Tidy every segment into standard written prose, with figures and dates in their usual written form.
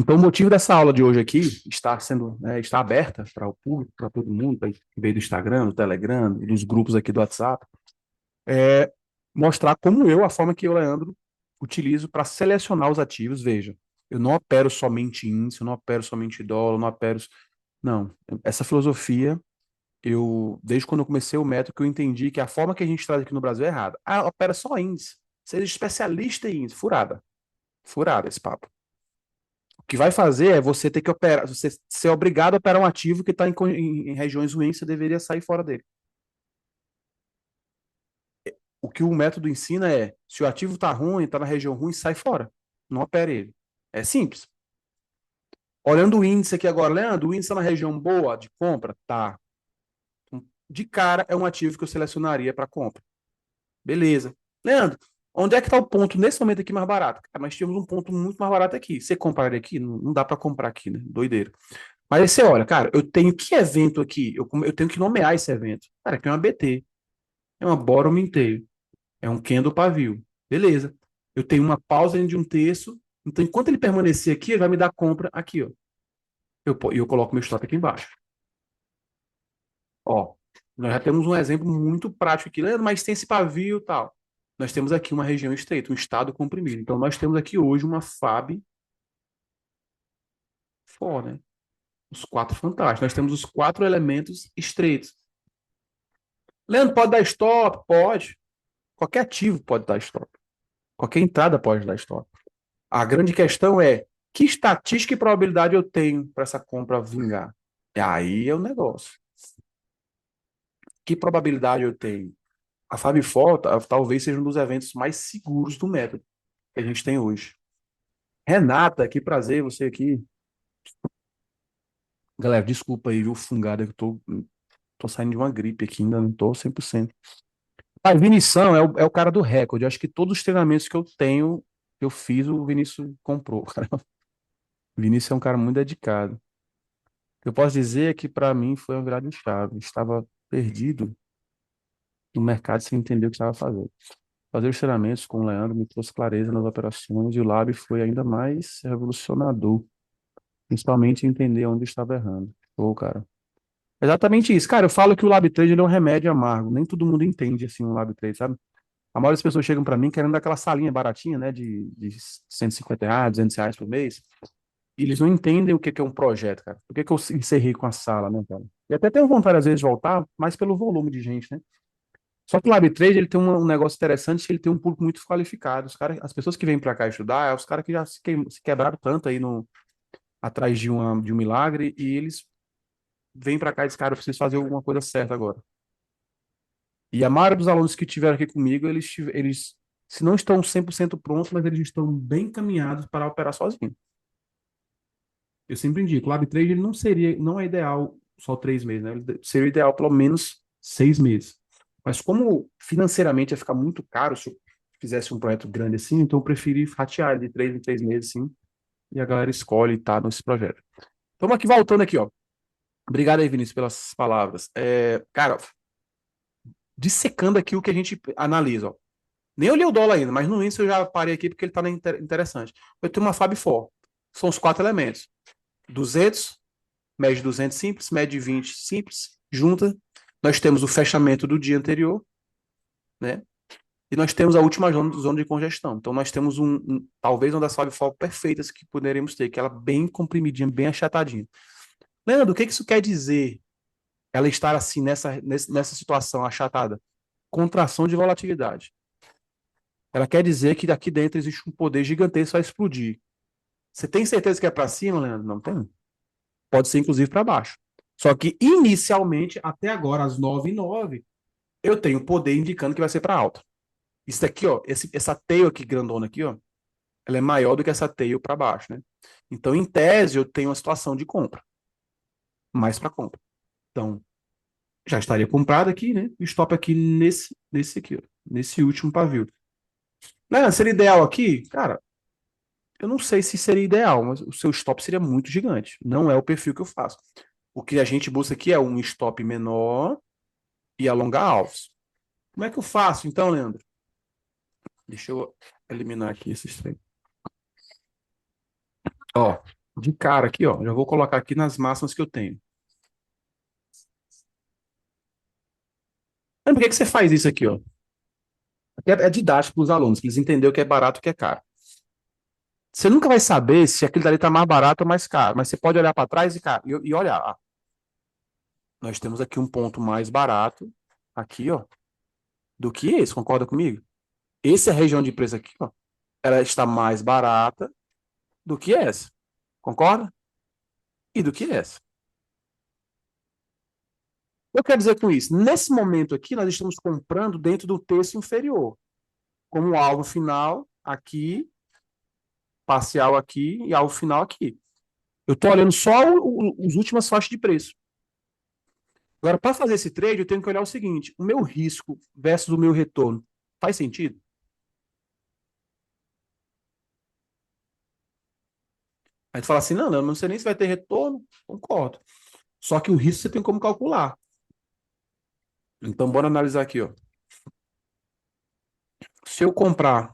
Então, o motivo dessa aula de hoje aqui está sendo, está aberta para o público, para todo mundo, que veio do Instagram, do Telegram, dos grupos aqui do WhatsApp, é mostrar como eu, a forma que eu, Leandro, utilizo para selecionar os ativos. Veja, eu não opero somente índice, eu não opero somente dólar, eu não opero. Não, essa filosofia, desde quando eu comecei o método, que eu entendi que a forma que a gente traz aqui no Brasil é errada. Ah, opera só índice. Seja especialista em índice. Furada. Furada esse papo. O que vai fazer é você ter que operar, você ser obrigado a operar um ativo que está em regiões ruins, você deveria sair fora dele. O que o método ensina é, se o ativo está ruim, está na região ruim, sai fora. Não opere ele. É simples. Olhando o índice aqui agora, Leandro, o índice está na região boa de compra? Tá. De cara, é um ativo que eu selecionaria para compra. Beleza. Leandro, onde é que está o ponto nesse momento aqui mais barato? Cara, nós tínhamos um ponto muito mais barato aqui. Você compraria aqui? Não, não dá para comprar aqui, né? Doideira. Mas aí você olha, cara, eu tenho que evento aqui? Eu tenho que nomear esse evento. Cara, aqui é uma BT, é uma bottom inteiro, é um candle pavio. Beleza. Eu tenho uma pausa dentro de um terço. Então, enquanto ele permanecer aqui, ele vai me dar compra aqui, ó. Eu coloco meu stop aqui embaixo. Ó, nós já temos um exemplo muito prático aqui. Leandro, mas tem esse pavio e tal. Nós temos aqui uma região estreita, um estado comprimido. Então, nós temos aqui hoje uma FAB fora, né? Os quatro fantásticos. Nós temos os quatro elementos estreitos. Leandro, pode dar stop? Pode. Qualquer ativo pode dar stop. Qualquer entrada pode dar stop. A grande questão é que estatística e probabilidade eu tenho para essa compra vingar. E aí é o negócio. Que probabilidade eu tenho? A Fabifol talvez seja um dos eventos mais seguros do método que a gente tem hoje. Renata, que prazer você aqui. Galera, desculpa aí, viu, fungada, que tô saindo de uma gripe aqui, ainda não tô 100%. A Vinição é o cara do recorde. Eu acho que todos os treinamentos que eu tenho, que eu fiz, o Vinícius comprou, cara. O Vinícius é um cara muito dedicado. O que eu posso dizer é que para mim foi uma virada de chave. Estava perdido no mercado sem entender o que estava fazendo. Fazer os treinamentos com o Leandro me trouxe clareza nas operações e o Lab foi ainda mais revolucionador, principalmente em entender onde estava errando. Pô, cara. Exatamente isso. Cara, eu falo que o Lab Trade ele é um remédio amargo. Nem todo mundo entende assim o Lab Trade, sabe? A maioria das pessoas chegam para mim querendo aquela salinha baratinha, né, de R$ 150, R$ 200 por mês. E eles não entendem o que que é um projeto, cara. Por que que eu encerrei com a sala, né, cara? E até tenho vontade, às vezes, de voltar, mas pelo volume de gente, né? Só que o LabTrade, ele tem um negócio interessante, que ele tem um público muito qualificado. As pessoas que vêm para cá estudar, é os caras que já se quebraram tanto aí atrás de um milagre, e eles vêm para cá e dizem, cara, eu preciso fazer alguma coisa certa agora. E a maioria dos alunos que estiveram aqui comigo, eles se não estão 100% prontos, mas eles estão bem encaminhados para operar sozinhos. Eu sempre indico, o LabTrade ele não é ideal só 3 meses, né? Ele seria ideal pelo menos 6 meses. Mas como financeiramente ia ficar muito caro se eu fizesse um projeto grande assim, então eu preferi fatiar ele de 3 em 3 meses, sim, e a galera escolhe estar nesse projeto. Estamos aqui voltando aqui, ó. Obrigado aí, Vinícius, pelas palavras. Cara, dissecando aqui o que a gente analisa, ó. Nem olhei o dólar ainda, mas no índice eu já parei aqui porque ele está interessante. Eu tenho uma Fab Four. São os quatro elementos. 200, média de 200 simples, média de 20 simples, junta. Nós temos o fechamento do dia anterior, né? E nós temos a última zona de congestão. Então, nós temos talvez uma das Fab Four perfeitas que poderíamos ter, que ela é bem comprimidinha, bem achatadinha. Leandro, o que isso quer dizer? Ela estar assim, nessa situação achatada? Contração de volatilidade. Ela quer dizer que daqui dentro existe um poder gigantesco a explodir. Você tem certeza que é para cima, Leandro? Não tem. Pode ser, inclusive, para baixo. Só que, inicialmente, até agora, às 9h09, eu tenho poder indicando que vai ser para alta. Isso daqui, ó, essa tail aqui grandona aqui, ó, ela é maior do que essa tail para baixo, né? Então, em tese, eu tenho uma situação de compra, mais para compra. Então, já estaria comprado aqui, né? E stop aqui nesse aqui, ó, nesse último pavio. Né? Seria ideal aqui? Cara, eu não sei se seria ideal, mas o seu stop seria muito gigante. Não é o perfil que eu faço. O que a gente busca aqui é um stop menor e alongar alvos. Como é que eu faço, então, Leandro? Deixa eu eliminar aqui esses trem. Ó, De cara aqui, ó. Já vou colocar aqui nas máximas que eu tenho. Mas por que que você faz isso aqui, ó? É didático para os alunos, para eles entenderem o que é barato e o que é caro. Você nunca vai saber se aquilo dali está mais barato ou mais caro, mas você pode olhar para trás e olhar. Ah, nós temos aqui um ponto mais barato, aqui, ó, do que esse, concorda comigo? Essa é a região de preço aqui, ó, ela está mais barata do que essa, concorda? E do que essa. Eu quero dizer com isso, nesse momento aqui, nós estamos comprando dentro do terço inferior, como alvo final aqui, parcial aqui e alvo final aqui. Eu estou olhando só os últimas faixas de preço. Agora, para fazer esse trade, eu tenho que olhar o seguinte: o meu risco versus o meu retorno. Faz sentido? Aí tu fala assim: não, não sei nem se vai ter retorno. Concordo. Só que o risco você tem como calcular. Então, bora analisar aqui, ó. Se eu comprar,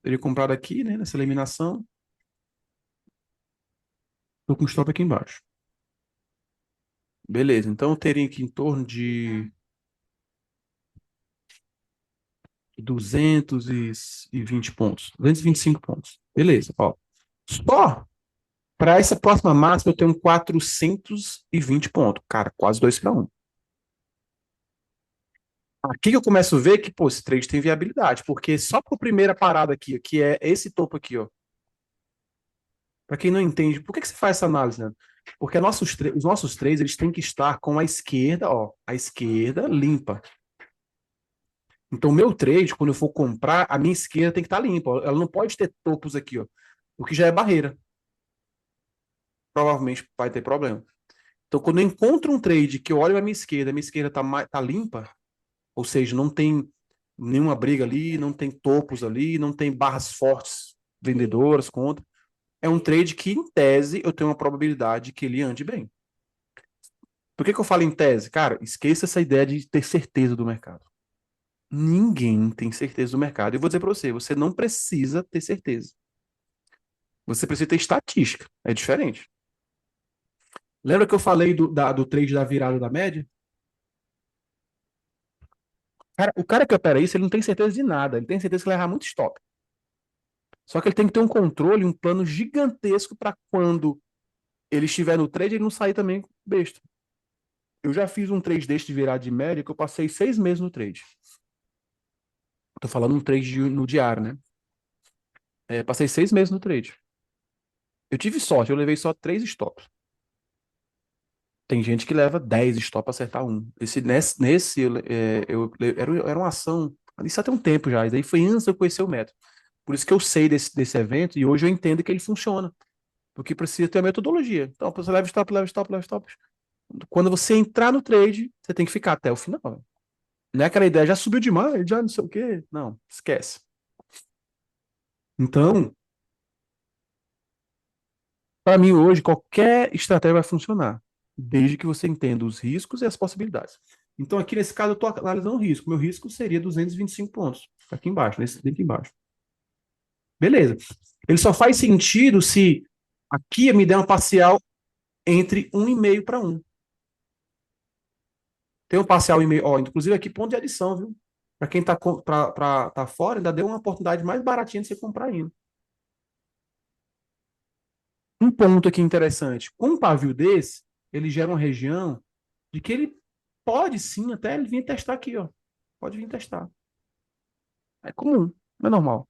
teria comprado aqui, né, nessa eliminação, tô com stop aqui embaixo. Beleza, então eu teria aqui em torno de 220 pontos, 225 pontos. Beleza, ó. Só para essa próxima máxima eu tenho 420 pontos. Cara, quase 2 para 1. Aqui que eu começo a ver que, pô, esse trade tem viabilidade, porque só para a primeira parada aqui, que é esse topo aqui, ó. Para quem não entende, por que que você faz essa análise, né? Porque os nossos trades, eles têm que estar com a esquerda, ó, a esquerda limpa. Então, o meu trade, quando eu for comprar, a minha esquerda tem que estar limpa. Ó. Ela não pode ter topos aqui, ó, o que já é barreira. Provavelmente vai ter problema. Então, quando eu encontro um trade que eu olho a minha esquerda tá limpa, ou seja, não tem nenhuma briga ali, não tem topos ali, não tem barras fortes vendedoras contra. É um trade que, em tese, eu tenho uma probabilidade que ele ande bem. Por que que eu falo em tese? Cara, esqueça essa ideia de ter certeza do mercado. Ninguém tem certeza do mercado. E eu vou dizer para você, você não precisa ter certeza. Você precisa ter estatística. É diferente. Lembra que eu falei do trade da virada da média? Cara, o cara que opera isso, ele não tem certeza de nada. Ele tem certeza que ele vai errar muito stop. Só que ele tem que ter um controle, um plano gigantesco para quando ele estiver no trade, ele não sair também besta. Eu já fiz um trade deste de virada de média que eu passei 6 meses no trade. Tô falando um trade no diário, né? Passei 6 meses no trade. Eu tive sorte, eu levei só 3 stops. Tem gente que leva 10 stops para acertar um. Nesse era uma ação, isso há tem um tempo já, isso daí foi antes de eu conhecer o método. Por isso que eu sei desse evento e hoje eu entendo que ele funciona. Porque precisa ter a metodologia. Então, você leva stop, leva stop, leva stop. Quando você entrar no trade, você tem que ficar até o final. Não é aquela ideia, já subiu demais, já não sei o quê. Não, esquece. Então, para mim hoje, qualquer estratégia vai funcionar, desde que você entenda os riscos e as possibilidades. Então, aqui nesse caso, eu estou analisando o risco. Meu risco seria 225 pontos. Aqui embaixo, nesse link embaixo. Beleza. Ele só faz sentido se aqui me der uma parcial entre 1,5 para 1. Tem um parcial e meio, ó, inclusive aqui ponto de adição, viu? Para quem tá fora, ainda deu uma oportunidade mais baratinha de você comprar ainda. Um ponto aqui interessante, com um pavio desse, ele gera uma região de que ele pode sim até ele vir testar aqui, ó. Pode vir testar. É comum, não é normal.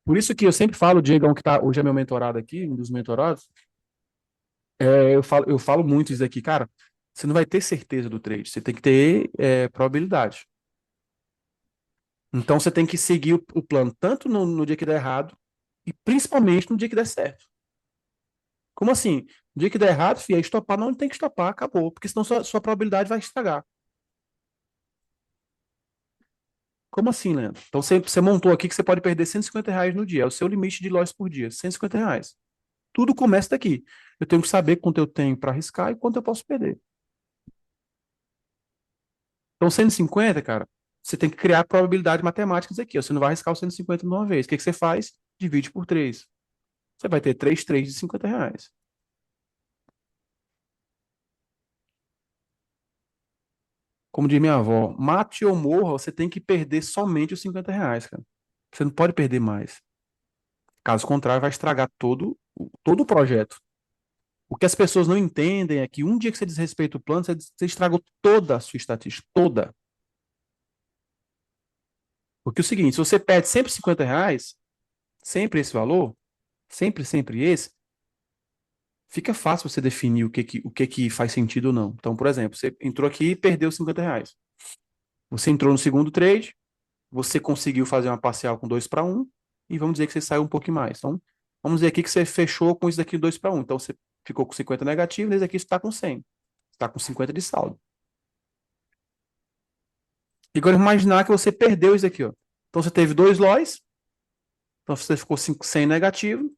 Por isso que eu sempre falo, o Diegão, que tá, hoje é meu mentorado aqui, um dos mentorados, eu falo muito isso aqui, cara. Você não vai ter certeza do trade, você tem que ter probabilidade. Então você tem que seguir o plano tanto no dia que der errado e principalmente no dia que der certo. Como assim? No dia que der errado, filho, é estopar, não tem que estopar, acabou, porque senão sua probabilidade vai estragar. Como assim, Leandro? Então você montou aqui que você pode perder R$ 150 no dia, é o seu limite de loss por dia, R$ 150. Tudo começa daqui. Eu tenho que saber quanto eu tenho para arriscar e quanto eu posso perder. Então, 150, cara, você tem que criar probabilidades matemáticas aqui. Ó. Você não vai arriscar o 150 de uma vez. O que que você faz? Divide por 3. Você vai ter três trades de R$ 50. Como diz minha avó, mate ou morra, você tem que perder somente os R$ 50, cara. Você não pode perder mais. Caso contrário, vai estragar todo o projeto. O que as pessoas não entendem é que um dia que você desrespeita o plano, você estragou toda a sua estatística, toda. Porque é o seguinte, se você perde sempre R$ 50, sempre esse valor, sempre esse, fica fácil você definir o que que faz sentido ou não. Então, por exemplo, você entrou aqui e perdeu R$ 50. Você entrou no segundo trade, você conseguiu fazer uma parcial com 2-1, e vamos dizer que você saiu um pouquinho mais. Então, vamos dizer aqui que você fechou com isso daqui 2-1. Então, você ficou com 50 negativo, nesse aqui você está com 100. Você está com 50 de saldo. E agora imaginar que você perdeu isso aqui, ó. Então, você teve dois loss, então você ficou 100 negativo,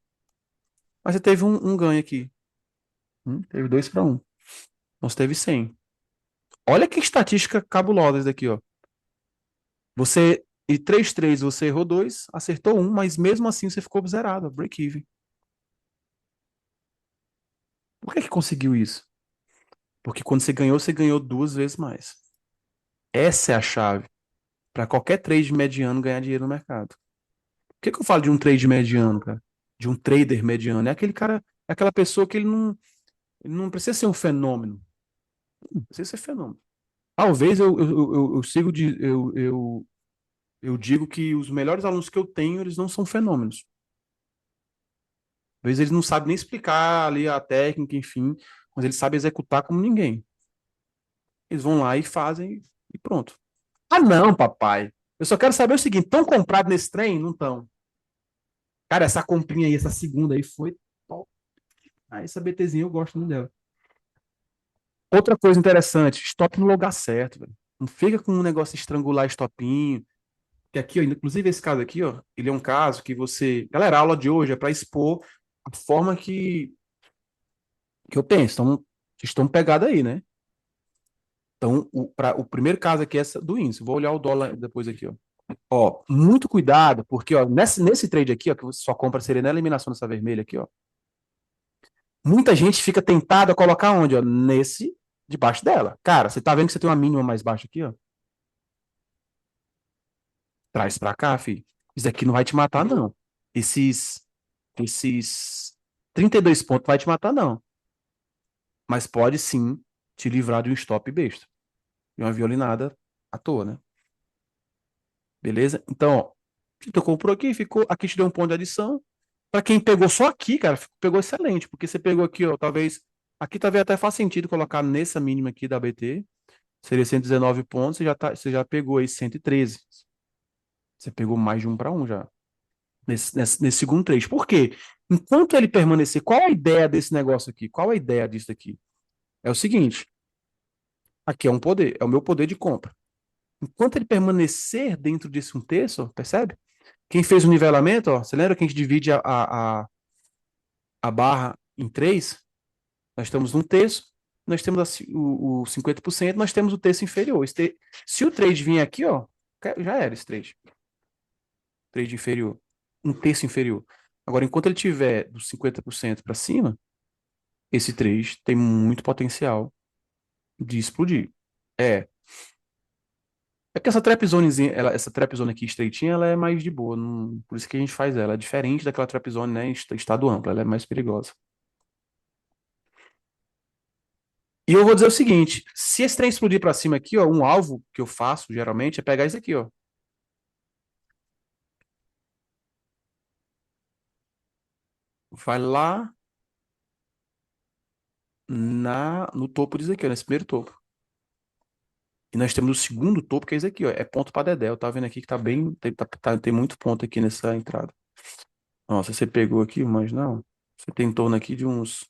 mas você teve um ganho aqui. Teve 2-1. Então, você teve 100. Olha que estatística cabulosa isso daqui, ó. Você, e 3-3, você errou dois, acertou um, mas mesmo assim você ficou zerado, break-even. Por que que conseguiu isso? Porque quando você ganhou duas vezes mais. Essa é a chave para qualquer trade mediano ganhar dinheiro no mercado. Por que que eu falo de um trade mediano, cara? De um trader mediano? É aquele cara, é aquela pessoa que ele não precisa ser um fenômeno. Não precisa ser fenômeno. Talvez eu sigo de, eu digo que os melhores alunos que eu tenho, eles não são fenômenos. Às vezes eles não sabem nem explicar ali a técnica, enfim, mas eles sabem executar como ninguém. Eles vão lá e fazem e pronto. Ah, não, papai. Eu só quero saber o seguinte: estão comprados nesse trem? Não estão. Cara, essa comprinha aí, essa segunda aí foi top. Ah, essa BTzinha eu gosto muito dela. Outra coisa interessante, stop no lugar certo, velho. Não fica com um negócio de estrangular stopinho. Que aqui, ó, inclusive esse caso aqui, ó, ele é um caso que você. Galera, a aula de hoje é para expor a forma que eu penso. Então, estão pegados aí, né? Então, o primeiro caso aqui é essa do índice. Vou olhar o dólar depois aqui, ó. Ó, muito cuidado, porque ó, nesse trade aqui, ó, que você só compra seria na eliminação dessa vermelha aqui, ó. Muita gente fica tentada a colocar onde, ó? Nesse, debaixo dela. Cara, você tá vendo que você tem uma mínima mais baixa aqui, ó? Traz pra cá, filho. Isso aqui não vai te matar, não. Esses 32 pontos vai te matar, não. Mas pode sim te livrar de um stop besta. De uma violinada à toa, né? Beleza? Então, ó, você tocou por aqui, ficou. Aqui te deu um ponto de adição. Para quem pegou só aqui, cara, pegou excelente, porque você pegou aqui, ó, talvez. Aqui talvez até faz sentido colocar nessa mínima aqui da BT. Seria 119 pontos, você já pegou aí 113. Você pegou mais de 1-1 já. Nesse segundo trade. Por quê? Enquanto ele permanecer, qual a ideia desse negócio aqui? Qual a ideia disso aqui? É o seguinte: aqui é um poder, é o meu poder de compra. Enquanto ele permanecer dentro desse um terço, ó, percebe? Quem fez o nivelamento, ó, você lembra que a gente divide a barra em três? Nós estamos num terço, nós temos o 50%, nós temos o terço inferior. Se o trade vir aqui, ó, já era esse trade inferior, um terço inferior. Agora, enquanto ele tiver dos 50% para cima, esse trade tem muito potencial de explodir. É. É que essa trapzonezinha, essa trapzone aqui estreitinha, ela é mais de boa. Por isso que a gente faz ela. É diferente daquela trapzone, né, em estado amplo. Ela é mais perigosa. E eu vou dizer o seguinte: se esse trem explodir para cima aqui, ó, um alvo que eu faço geralmente é pegar isso aqui, ó. Vai lá no topo disso aqui, ó, nesse primeiro topo. E nós temos o segundo topo, que é esse aqui, ó. É ponto para Dedéu. Tá vendo aqui que tá bem. Tem muito ponto aqui nessa entrada. Nossa, você pegou aqui, mas não. Você tem em torno aqui de uns.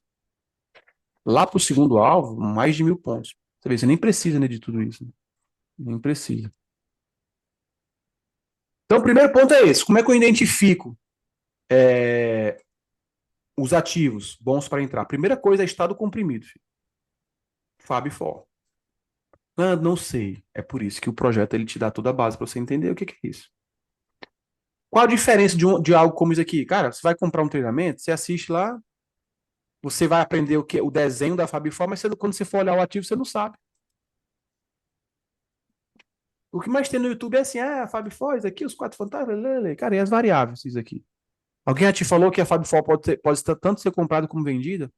Lá pro segundo alvo, mais de 1.000 pontos. Você vê, você nem precisa, né, de tudo isso, né? Nem precisa. Então, o primeiro ponto é esse. Como é que eu identifico os ativos bons para entrar? Primeira coisa é estado comprimido, filho. Fab For. Ah, não sei. É por isso que o projeto ele te dá toda a base para você entender o que que é isso. Qual a diferença de algo como isso aqui? Cara, você vai comprar um treinamento, você assiste lá, você vai aprender o desenho da Fabify, mas quando você for olhar o ativo, você não sabe. O que mais tem no YouTube é assim, a Fabify, isso aqui, os quatro fantasmas, lele. Cara, e as variáveis, isso aqui. Alguém já te falou que a Fabify pode tanto ser comprada como vendida?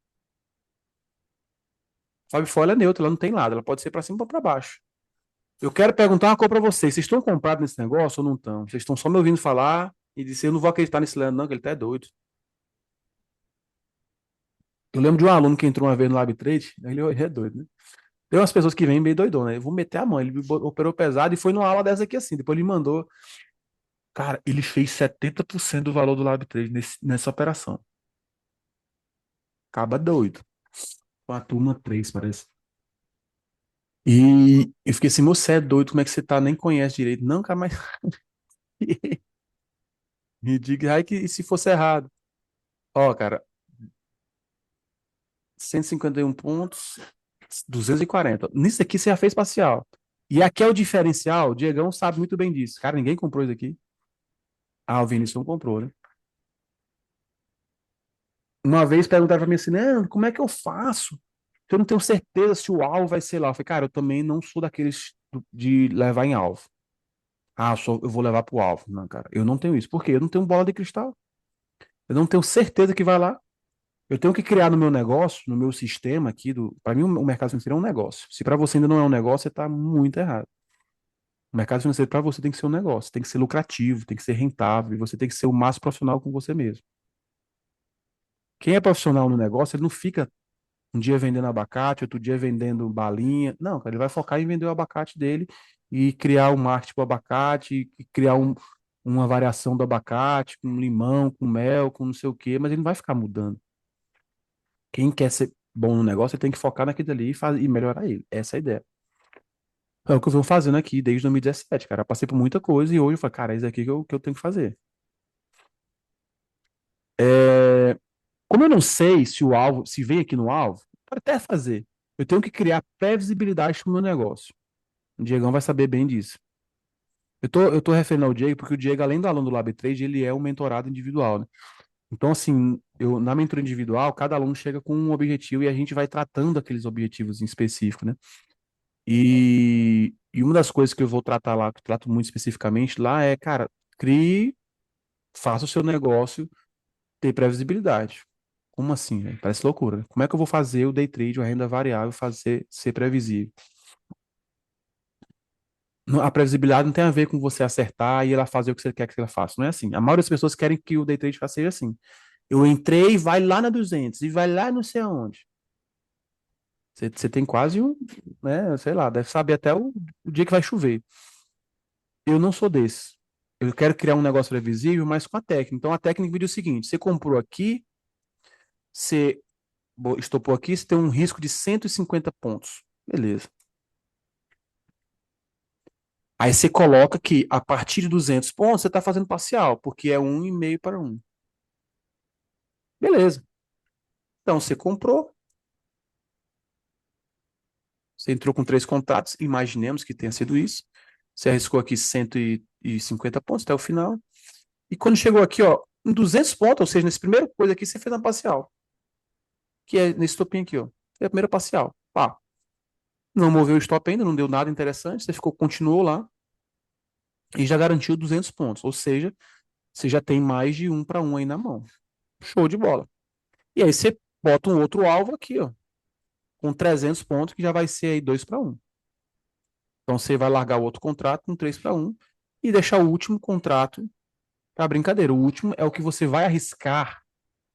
A Fabify ela é neutra, ela não tem nada, ela pode ser para cima ou para baixo. Eu quero perguntar uma coisa para vocês. Vocês estão comprados nesse negócio ou não estão? Vocês estão só me ouvindo falar e dizer, eu não vou acreditar nesse Leandro, não, que ele tá doido. Eu lembro de um aluno que entrou uma vez no Lab Trade, ele é doido, né? Tem umas pessoas que vêm meio doidão, né? Eu vou meter a mão. Ele operou pesado e foi numa aula dessa aqui assim. Depois ele mandou. Cara, ele fez 70% do valor do Lab Trade nessa operação. Acaba doido. Com a turma 3 parece. E eu fiquei assim, você é doido, como é que você tá? Nem conhece direito. Não, cara, mas. Me diga, ai, que e se fosse errado? Ó, cara, 151 pontos, 240. Nisso aqui você já fez parcial. E aqui é o diferencial, o Diegão sabe muito bem disso. Cara, ninguém comprou isso aqui. Ah, o Vinícius não comprou, né? Uma vez perguntaram pra mim assim, não, como é que eu faço? Eu não tenho certeza se o alvo vai ser lá. Eu falei, cara, eu também não sou daqueles de levar em alvo. Ah, eu vou levar pro alvo. Não, cara, eu não tenho isso. Por quê? Eu não tenho bola de cristal. Eu não tenho certeza que vai lá. Eu tenho que criar no meu negócio, no meu sistema aqui para mim o mercado financeiro é um negócio. Se para você ainda não é um negócio, você está muito errado. O mercado financeiro para você tem que ser um negócio, tem que ser lucrativo, tem que ser rentável, e você tem que ser o mais profissional com você mesmo. Quem é profissional no negócio, ele não fica um dia vendendo abacate, outro dia vendendo balinha. Não, cara, ele vai focar em vender o abacate dele e criar um marketing para o abacate, e criar uma variação do abacate, com limão, com mel, com não sei o quê, mas ele não vai ficar mudando. Quem quer ser bom no negócio, ele tem que focar naquilo ali e melhorar ele. Essa é a ideia. É o que eu venho fazendo aqui desde 2017, cara. Eu passei por muita coisa e hoje eu falo, cara, é isso aqui que eu tenho que fazer. É, como eu não sei se o alvo, se vem aqui no alvo, pode até fazer. Eu tenho que criar previsibilidade para o meu negócio. O Diegão vai saber bem disso. Eu tô referindo ao Diego porque o Diego, além do aluno do Lab Trade, ele é um mentorado individual, né? Então, assim, na mentoria individual, cada aluno chega com um objetivo e a gente vai tratando aqueles objetivos em específico, né? E uma das coisas que eu vou tratar lá, que eu trato muito especificamente lá, é, cara, crie, faça o seu negócio ter previsibilidade. Como assim, velho? Parece loucura, né? Como é que eu vou fazer o day trade, a renda variável, fazer ser previsível? A previsibilidade não tem a ver com você acertar e ela fazer o que você quer que ela faça. Não é assim. A maioria das pessoas querem que o day trade seja assim. Eu entrei, vai lá na 200 e vai lá não sei aonde. Você tem quase um, né, sei lá, deve saber até o dia que vai chover. Eu não sou desse. Eu quero criar um negócio previsível, mas com a técnica. Então a técnica me diz o seguinte: você comprou aqui, você estopou aqui, você tem um risco de 150 pontos. Beleza. Aí você coloca que a partir de 200 pontos você está fazendo parcial, porque é 1,5 para 1. Beleza. Então você comprou, você entrou com 3 contratos, imaginemos que tenha sido isso. Você arriscou aqui 150 pontos até o final. E quando chegou aqui, ó, em 200 pontos, ou seja, nesse primeiro coisa aqui, você fez uma parcial, que é nesse topinho aqui, ó. É a primeira parcial. Pá, não moveu o stop ainda, não deu nada interessante, você continuou lá e já garantiu 200 pontos. Ou seja, você já tem mais de 1 para 1 aí na mão. Show de bola. E aí você bota um outro alvo aqui, ó, com 300 pontos, que já vai ser aí 2 para 1. Então você vai largar o outro contrato com 3 para 1 e deixar o último contrato para brincadeira. O último é o que você vai arriscar.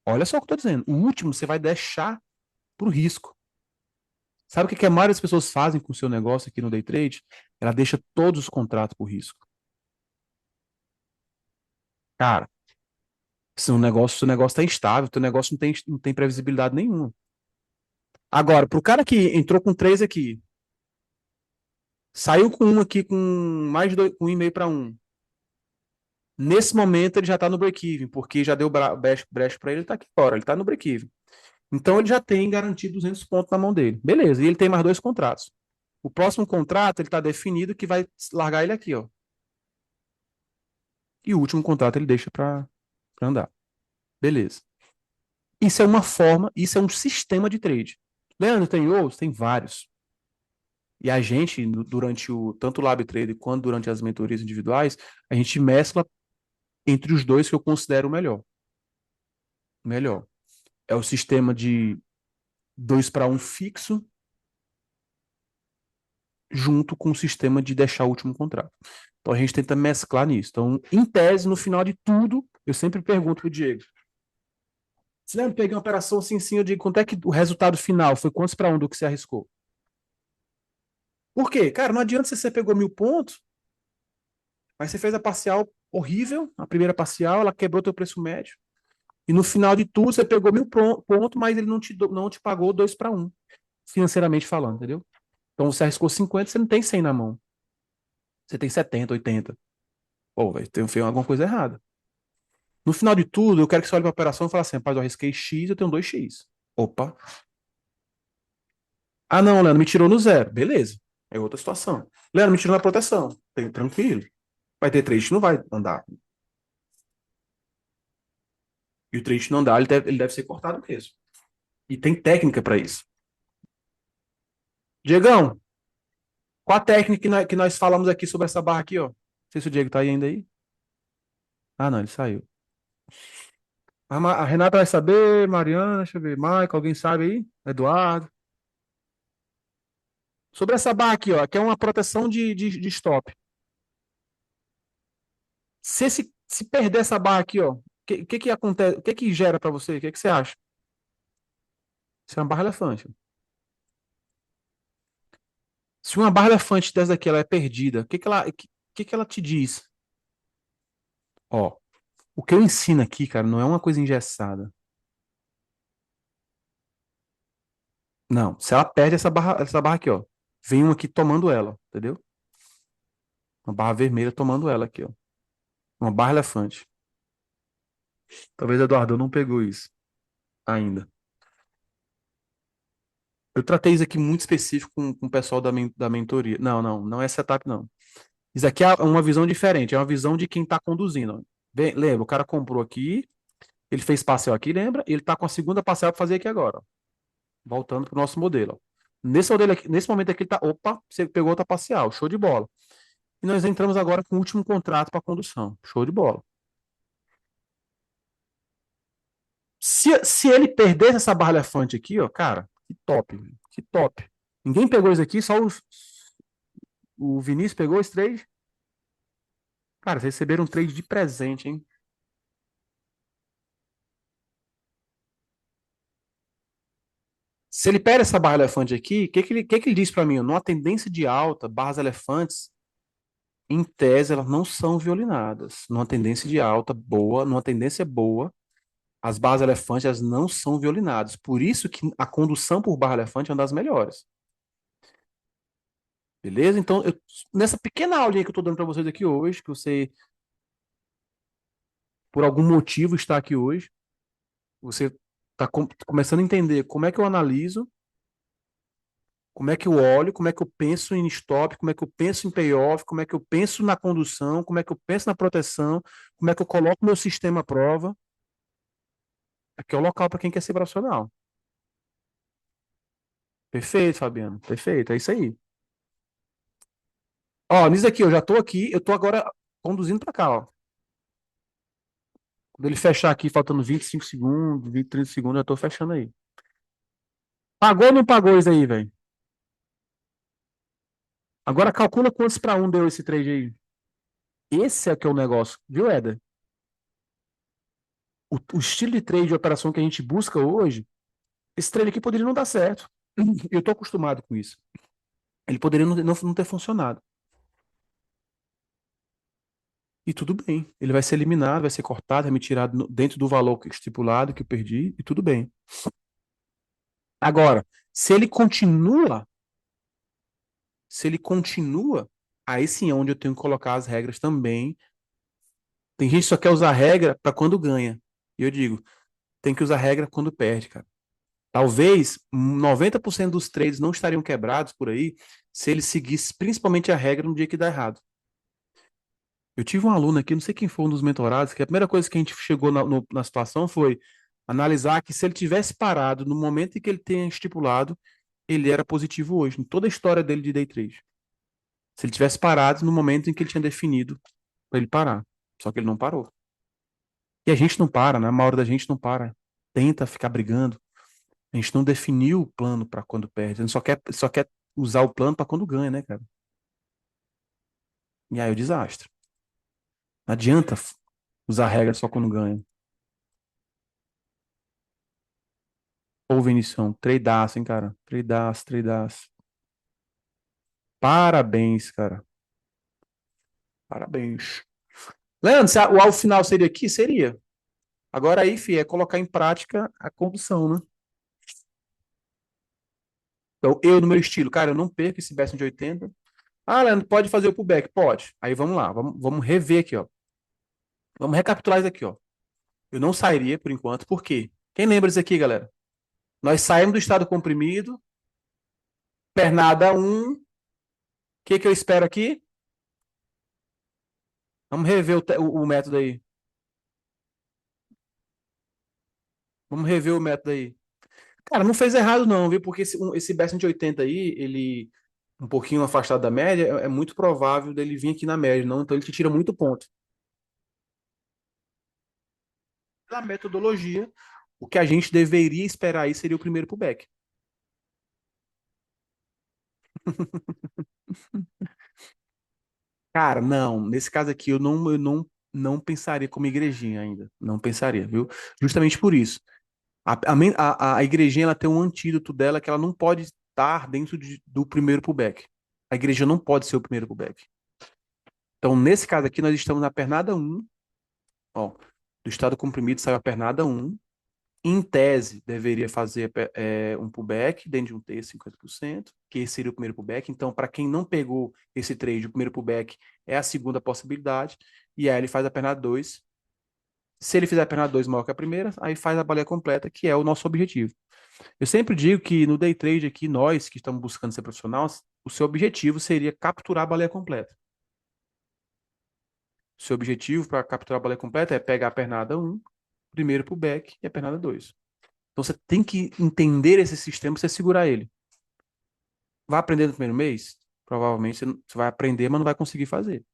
Olha só o que eu estou dizendo. O último você vai deixar para o risco. Sabe o que a maioria das pessoas fazem com o seu negócio aqui no day trade? Ela deixa todos os contratos por risco. Cara, seu negócio está instável, teu negócio não tem previsibilidade nenhuma. Agora, para o cara que entrou com 3 aqui, saiu com um aqui com mais de 2, com 1,5 para 1. Nesse momento ele já está no break-even, porque já deu brecha para ele, ele está aqui fora, ele está no break-even. Então ele já tem garantido 200 pontos na mão dele. Beleza, e ele tem mais 2 contratos. O próximo contrato ele está definido que vai largar ele aqui, ó. e o último contrato ele deixa para andar. Beleza. Isso é uma forma, isso é um sistema de trade. Leandro, tem outros? Tem vários. E a gente, durante o tanto o Lab Trade quanto durante as mentorias individuais, a gente mescla entre os dois que eu considero o melhor. Melhor. É o sistema de 2 para 1 fixo, junto com o sistema de deixar o último contrato. Então a gente tenta mesclar nisso. Então, em tese, no final de tudo, eu sempre pergunto pro Diego: você lembra, peguei uma operação assim, sim, eu digo, quanto é que o resultado final foi quantos para um do que você arriscou? Por quê? Cara, não adianta você pegou 1.000 pontos, mas você fez a parcial horrível, a primeira parcial, ela quebrou teu preço médio. E no final de tudo, você pegou 1.000 pontos, mas ele não te pagou 2 para 1, financeiramente falando, entendeu? Então você arriscou 50, você não tem 100 na mão. Você tem 70, 80. Pô, velho, tem alguma coisa errada. No final de tudo, eu quero que você olhe para a operação e fale assim: rapaz, eu arrisquei X, eu tenho 2X. Opa. Ah, não, Leandro, me tirou no zero. Beleza. É outra situação. Leandro, me tirou na proteção. Tranquilo. Vai ter trade que não vai andar. E o trade que não andar, ele deve ser cortado mesmo. E tem técnica para isso. Diegão, qual a técnica que nós falamos aqui sobre essa barra aqui, ó? Não sei se o Diego tá aí ainda aí. Ah, não, ele saiu. A Renata vai saber, Mariana, deixa eu ver, Michael, alguém sabe aí? Eduardo. Sobre essa barra aqui, ó, que é uma proteção de stop. Se perder essa barra aqui, ó, o que acontece? O que gera para você? O que você acha? Isso é uma barra elefante. Se uma barra elefante dessa daqui ela é perdida, o que ela te diz? Ó, o que eu ensino aqui, cara, não é uma coisa engessada. Não, se ela perde essa barra aqui, ó, vem um aqui tomando ela, entendeu? Uma barra vermelha tomando ela aqui, ó. Uma barra elefante. Talvez o Eduardo não pegou isso ainda. Eu tratei isso aqui muito específico com o pessoal da mentoria. Não, não, não é setup, não. Isso aqui é uma visão diferente, é uma visão de quem está conduzindo. Ó. Lembra, o cara comprou aqui, ele fez parcial aqui, lembra? Ele está com a segunda parcial para fazer aqui agora. Ó. Voltando para o nosso modelo. Ó. Nesse momento aqui, ele tá. Opa, você pegou outra parcial, show de bola. E nós entramos agora com o último contrato para condução. Show de bola. Se ele perdesse essa barra elefante aqui, ó, cara, que top, que top. Ninguém pegou isso aqui, só o Vinícius pegou esse trade. Cara, vocês receberam um trade de presente, hein? Se ele pega essa barra elefante aqui, o que ele diz para mim? Numa tendência de alta, barras elefantes, em tese, elas não são violinadas. Numa tendência de alta boa, numa tendência boa, as barras elefantes elas não são violinadas. Por isso que a condução por barra elefante é uma das melhores. Beleza? Então, nessa pequena aulinha que eu estou dando para vocês aqui hoje, que você, por algum motivo, está aqui hoje, você está começando a entender como é que eu analiso, como é que eu olho, como é que eu penso em stop, como é que eu penso em payoff, como é que eu penso na condução, como é que eu penso na proteção, como é que eu coloco meu sistema à prova. Aqui é o local para quem quer ser profissional. Perfeito, Fabiano. Perfeito. É isso aí. Ó, nisso aqui, eu já tô aqui, eu tô agora conduzindo para cá, ó. Quando ele fechar aqui, faltando 25 segundos, 20, 30 segundos, eu já tô fechando aí. Pagou ou não pagou isso aí, velho? Agora calcula quantos para um deu esse trade aí. Esse é que é o negócio, viu, Éder? O estilo de trade de operação que a gente busca hoje, esse trade aqui poderia não dar certo. Eu tô acostumado com isso. Ele poderia não ter funcionado. E tudo bem. Ele vai ser eliminado, vai ser cortado, vai me tirado dentro do valor estipulado que eu perdi, e tudo bem. Agora, se ele continua, aí sim é onde eu tenho que colocar as regras também. Tem gente que só quer usar regra para quando ganha. E eu digo, tem que usar regra quando perde, cara. Talvez 90% dos trades não estariam quebrados por aí se ele seguisse principalmente a regra no dia que dá errado. Eu tive um aluno aqui, não sei quem foi um dos mentorados, que a primeira coisa que a gente chegou na situação foi analisar que se ele tivesse parado no momento em que ele tenha estipulado, ele era positivo hoje, em toda a história dele de day trade. Se ele tivesse parado no momento em que ele tinha definido para ele parar. Só que ele não parou. E a gente não para, né? A maioria da gente não para. Tenta ficar brigando. A gente não definiu o plano para quando perde. A gente só quer usar o plano para quando ganha, né, cara? E aí é o desastre. Não adianta usar regra só quando ganha. Ô, Vinição, treidaço, hein, cara? Treidaço, treidaço. Parabéns, cara. Parabéns. Leandro, o alvo final seria aqui? Seria. Agora aí, fi, é colocar em prática a condução, né? Então, eu, no meu estilo, cara, eu não perco esse Best de 80. Ah, Leandro, pode fazer o pullback? Pode. Aí vamos lá, vamos rever aqui, ó. Vamos recapitular isso aqui, ó. Eu não sairia por enquanto, por quê? Quem lembra disso aqui, galera? Nós saímos do estado comprimido, pernada um. O que que eu espero aqui? Vamos rever o método aí. Vamos rever o método aí. Cara, não fez errado não, viu? Porque esse Best de 80 aí, ele um pouquinho afastado da média, é muito provável dele vir aqui na média, não? Então ele te tira muito ponto. Na metodologia, o que a gente deveria esperar aí seria o primeiro pullback. Cara, não, nesse caso aqui eu não pensaria como igrejinha ainda. Não pensaria, viu? Justamente por isso. A igrejinha ela tem um antídoto dela que ela não pode estar dentro do primeiro pullback. A igreja não pode ser o primeiro pullback. Então, nesse caso aqui, nós estamos na pernada um. Ó, do estado comprimido saiu a pernada um. Em tese, deveria fazer um pullback dentro de um T 50%, que esse seria o primeiro pullback. Então, para quem não pegou esse trade, o primeiro pullback é a segunda possibilidade. E aí ele faz a pernada 2. Se ele fizer a pernada 2 maior que a primeira, aí faz a baleia completa, que é o nosso objetivo. Eu sempre digo que no day trade aqui, nós que estamos buscando ser profissionais, o seu objetivo seria capturar a baleia completa. O seu objetivo para capturar a baleia completa é pegar a pernada um, primeiro pullback e a pernada 2. Então você tem que entender esse sistema para você segurar ele. Vai aprender no primeiro mês? Provavelmente você vai aprender, mas não vai conseguir fazer.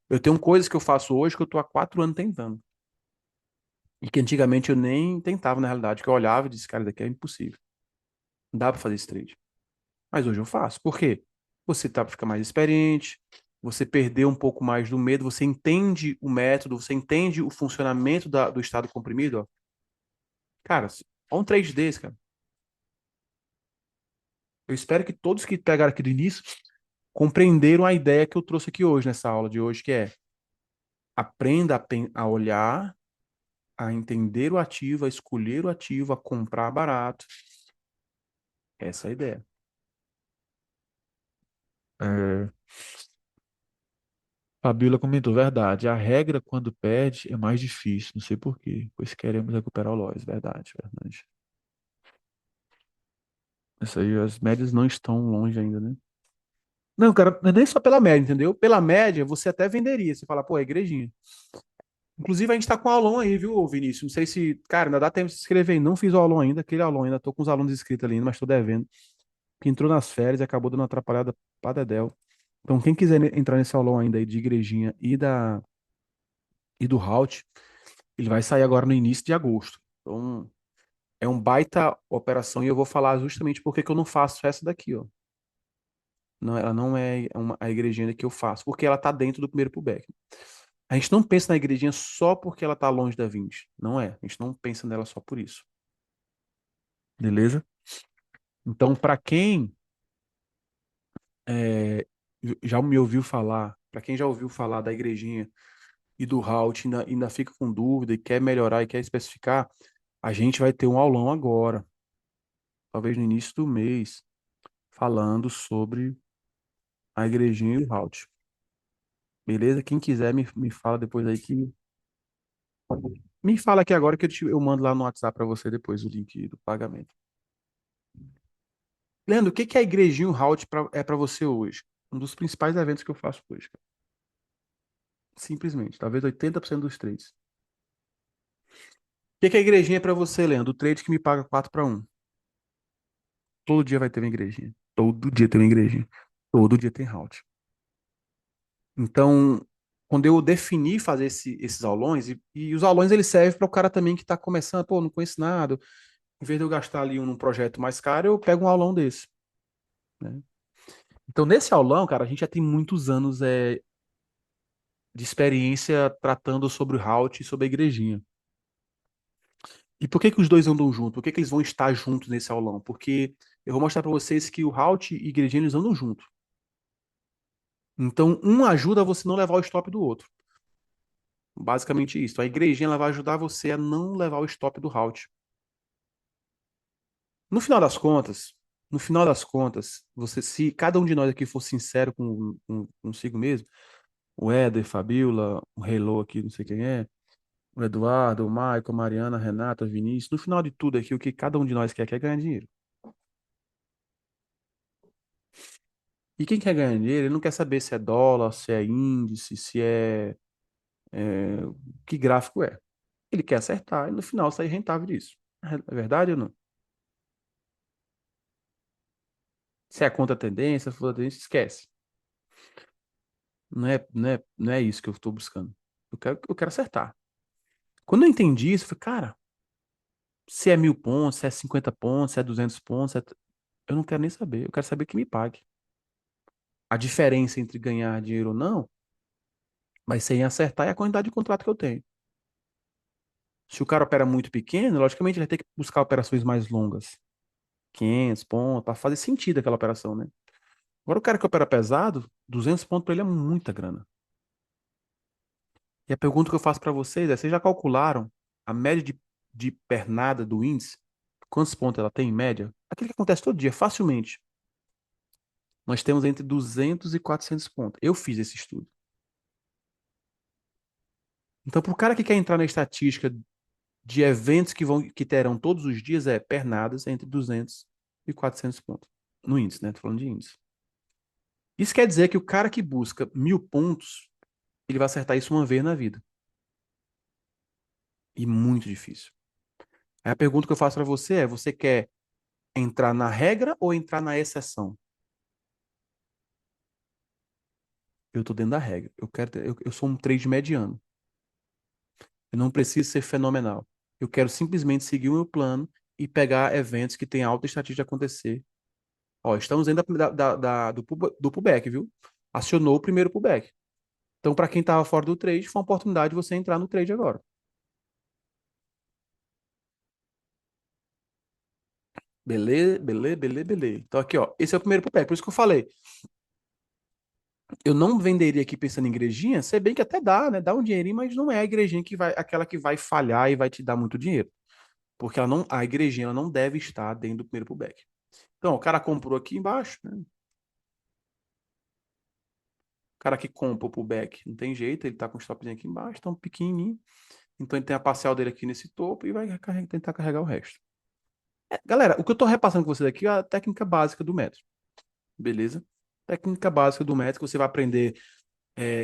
Eu tenho coisas que eu faço hoje que eu estou há 4 anos tentando. E que antigamente eu nem tentava, na realidade, que eu olhava e disse, cara, daqui é impossível. Não dá para fazer esse trade. Mas hoje eu faço. Por quê? Você fica mais experiente, você perdeu um pouco mais do medo, você entende o método, você entende o funcionamento do estado comprimido, ó. Cara, olha um trade desse, cara. Eu espero que todos que pegaram aqui do início compreenderam a ideia que eu trouxe aqui hoje, nessa aula de hoje, que é aprenda a olhar, a entender o ativo, a escolher o ativo, a comprar barato. Essa é a ideia. É, Fabiola comentou, verdade. A regra, quando perde, é mais difícil. Não sei por quê. Pois queremos recuperar o loss. Verdade, verdade. Isso aí, as médias não estão longe ainda, né? Não, cara, não é nem só pela média, entendeu? Pela média, você até venderia. Você fala, pô, é igrejinha. Inclusive, a gente tá com aulão aí, viu, Vinícius? Não sei se. Cara, ainda dá tempo de se inscrever. Não fiz o aulão ainda, aquele aulão ainda. Tô com os alunos inscritos ali ainda, mas tô devendo. Que entrou nas férias e acabou dando uma atrapalhada pra Dedéu. Então, quem quiser entrar nesse aulão ainda aí de igrejinha e do Halt, ele vai sair agora no início de agosto. Então, é um baita operação e eu vou falar justamente por que que eu não faço essa daqui, ó. Não, ela não é a igrejinha que eu faço, porque ela tá dentro do primeiro pullback. A gente não pensa na igrejinha só porque ela tá longe da 20. Não é. A gente não pensa nela só por isso. Beleza? Então, para quem é, já me ouviu falar, para quem já ouviu falar da igrejinha e do Halt, ainda fica com dúvida e quer melhorar e quer especificar, a gente vai ter um aulão agora, talvez no início do mês, falando sobre a igrejinha e o Halt. Beleza? Quem quiser me fala depois aí que. Me fala aqui agora que eu mando lá no WhatsApp para você depois o link do pagamento. Leandro, o que que é a igrejinha e o Halt é para você hoje? Um dos principais eventos que eu faço hoje, cara. Simplesmente. Talvez 80% dos trades. O que que é a igrejinha para você, Leandro? O trade que me paga 4-1. Todo dia vai ter uma igrejinha. Todo dia tem uma igrejinha. Todo dia tem halt. Então, quando eu defini fazer esses aulões, e os aulões eles servem para o cara também que está começando, pô, não conheço nada. Em vez de eu gastar ali num projeto mais caro, eu pego um aulão desse, né? Então, nesse aulão, cara, a gente já tem muitos anos de experiência tratando sobre o halt e sobre a igrejinha. E por que que os dois andam juntos? Por que que eles vão estar juntos nesse aulão? Porque eu vou mostrar para vocês que o halt e a igrejinha eles andam juntos. Então, um ajuda você não levar o stop do outro. Basicamente isso. A igrejinha ela vai ajudar você a não levar o stop do halt. No final das contas, no final das contas, você, se cada um de nós aqui for sincero consigo mesmo, o Éder, Fabiola, o Hello aqui, não sei quem é, o Eduardo, o Michael, a Mariana, a Renata, o Vinícius, no final de tudo aqui, o que cada um de nós quer ganhar dinheiro. E quem quer ganhar dinheiro, ele não quer saber se é dólar, se é índice, se é que gráfico é. Ele quer acertar e no final sair rentável disso. É verdade ou não? Se é contra a tendência, for a tendência, esquece. Não é isso que eu estou buscando. Eu quero acertar. Quando eu entendi isso, eu falei, cara, se é 1.000 pontos, se é 50 pontos, se é 200 pontos, eu não quero nem saber. Eu quero saber que me pague. A diferença entre ganhar dinheiro ou não vai ser em acertar e a quantidade de contrato que eu tenho. Se o cara opera muito pequeno, logicamente ele vai ter que buscar operações mais longas. 500 pontos, para fazer sentido aquela operação, né? Agora o cara que opera pesado, 200 pontos para ele é muita grana. E a pergunta que eu faço para vocês é: vocês já calcularam a média de pernada do índice? Quantos pontos ela tem em média? Aquilo que acontece todo dia, facilmente. Nós temos entre 200 e 400 pontos. Eu fiz esse estudo. Então, para o cara que quer entrar na estatística de eventos que terão todos os dias, é pernadas entre 200 e 400 pontos. No índice, né? Tô falando de índice. Isso quer dizer que o cara que busca 1.000 pontos, ele vai acertar isso uma vez na vida. E muito difícil. Aí a pergunta que eu faço para você é: você quer entrar na regra ou entrar na exceção? Eu tô dentro da regra. Eu sou um trade mediano. Eu não preciso ser fenomenal. Eu quero simplesmente seguir o meu plano e pegar eventos que têm alta estatística de acontecer. Ó, estamos dentro do pullback, viu? Acionou o primeiro pullback. Então, para quem estava fora do trade, foi uma oportunidade de você entrar no trade agora. Beleza, beleza, beleza, beleza. Então, aqui, ó, esse é o primeiro pullback. Por isso que eu falei, eu não venderia aqui pensando em igrejinha, se bem que até dá, né? Dá um dinheirinho, mas não é a igrejinha que vai, aquela que vai falhar e vai te dar muito dinheiro. Porque a igrejinha ela não deve estar dentro do primeiro pullback. Então, o cara comprou aqui embaixo, né? O cara que compra o pullback, não tem jeito, ele tá com o stopzinho aqui embaixo, tão pequenininho. Então, ele tem a parcial dele aqui nesse topo e vai tentar carregar o resto. Galera, o que eu tô repassando com vocês aqui é a técnica básica do método, beleza? Técnica básica do método, você vai aprender.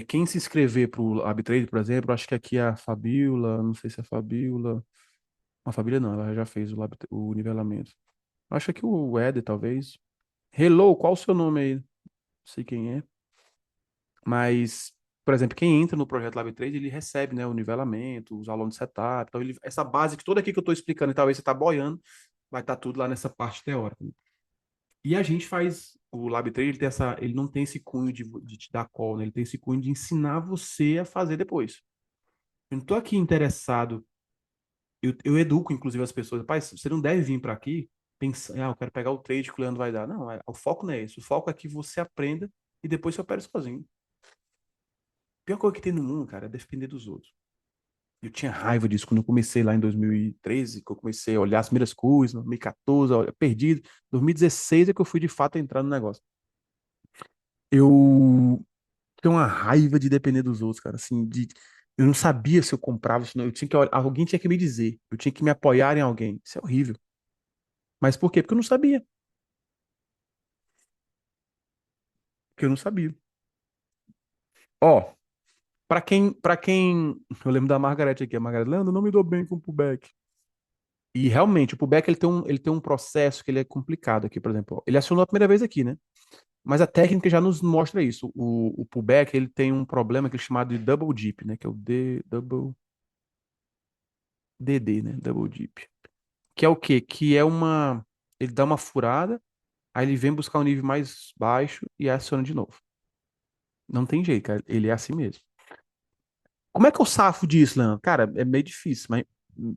Quem se inscrever para o Arbitrage, por exemplo, acho que aqui é a Fabiola, não sei se é a Fabiola. A Fabíola não, ela já fez o nivelamento. Acho que o Éder, talvez. Hello, qual o seu nome aí? Não sei quem é. Mas, por exemplo, quem entra no projeto Lab3, ele recebe, né, o nivelamento, os alunos de setup. Então, essa base que toda aqui que eu estou explicando e talvez você está boiando, vai estar tudo lá nessa parte teórica. E a gente faz, o Lab3, ele não tem esse cunho de te dar call, né? Ele tem esse cunho de ensinar você a fazer depois. Eu não estou aqui interessado, eu educo, inclusive, as pessoas. Pai, você não deve vir para aqui pensando, eu quero pegar o trade que o Leandro vai dar. Não, o foco não é esse. O foco é que você aprenda e depois você opere sozinho. A pior coisa que tem no mundo, cara, é depender dos outros. Eu tinha raiva disso quando eu comecei lá em 2013, que eu comecei a olhar as primeiras coisas, 2014, perdido. 2016 é que eu fui de fato entrar no negócio. Eu tenho uma raiva de depender dos outros, cara. Assim, eu não sabia se eu comprava, se não. Eu tinha que, alguém tinha que me dizer. Eu tinha que me apoiar em alguém. Isso é horrível. Mas por quê? Porque eu não sabia. Porque eu não sabia. Ó, para quem, eu lembro da Margarete aqui, a Margarete, Leandro, eu não me dou bem com o pullback. E realmente, o pullback ele tem um processo que ele é complicado aqui, por exemplo. Ele acionou a primeira vez aqui, né? Mas a técnica já nos mostra isso. O pullback ele tem um problema que é chamado de double dip, né? Que é o double DD, né? Double dip. Que é o quê? Que é uma. Ele dá uma furada, aí ele vem buscar um nível mais baixo e aciona de novo. Não tem jeito, cara. Ele é assim mesmo. Como é que eu safo disso, Leandro? Cara, é meio difícil, mas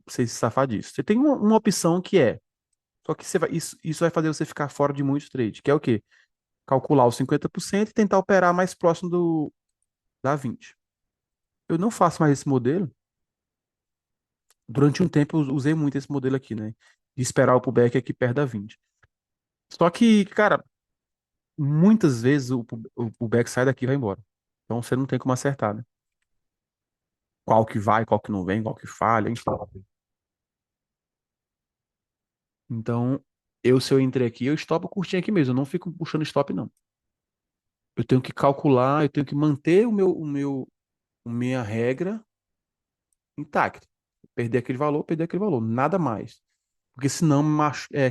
você se safar disso. Você tem uma opção que é. Só que isso vai fazer você ficar fora de muitos trades, que é o quê? Calcular os 50% e tentar operar mais próximo da 20. Eu não faço mais esse modelo. Durante um tempo eu usei muito esse modelo aqui, né? De esperar o pullback aqui perto da 20. Só que, cara, muitas vezes o pullback sai daqui e vai embora. Então você não tem como acertar, né? Qual que vai, qual que não vem, qual que falha, enfim. Então, se eu entrei aqui, eu stopo curtinho aqui mesmo. Eu não fico puxando stop, não. Eu tenho que calcular, eu tenho que manter minha regra intacta. Perder aquele valor, nada mais. Porque senão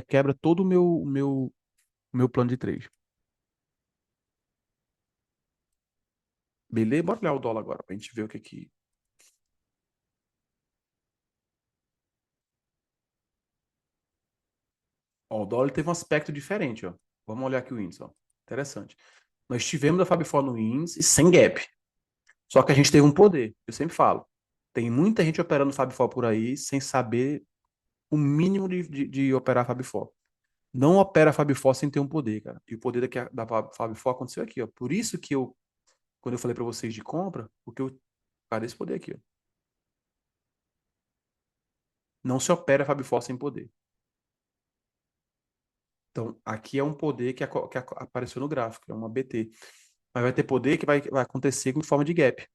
quebra todo o meu plano de trade. Beleza? Bora olhar o dólar agora pra gente ver o que que. Ó, o dólar teve um aspecto diferente, ó. Vamos olhar aqui o índice, ó. Interessante. Nós tivemos a Fab Four no índice sem gap. Só que a gente teve um poder. Eu sempre falo. Tem muita gente operando Fab Four por aí sem saber o mínimo de operar Fab Four. Não opera Fab Four sem ter um poder, cara. E o poder da Fab Four aconteceu aqui, ó. Por isso que quando eu falei para vocês de compra, porque eu, cara, esse poder aqui, ó. Não se opera Fab Four sem poder. Então, aqui é um poder que apareceu no gráfico, é uma BT. Mas vai ter poder que vai acontecer em forma de gap.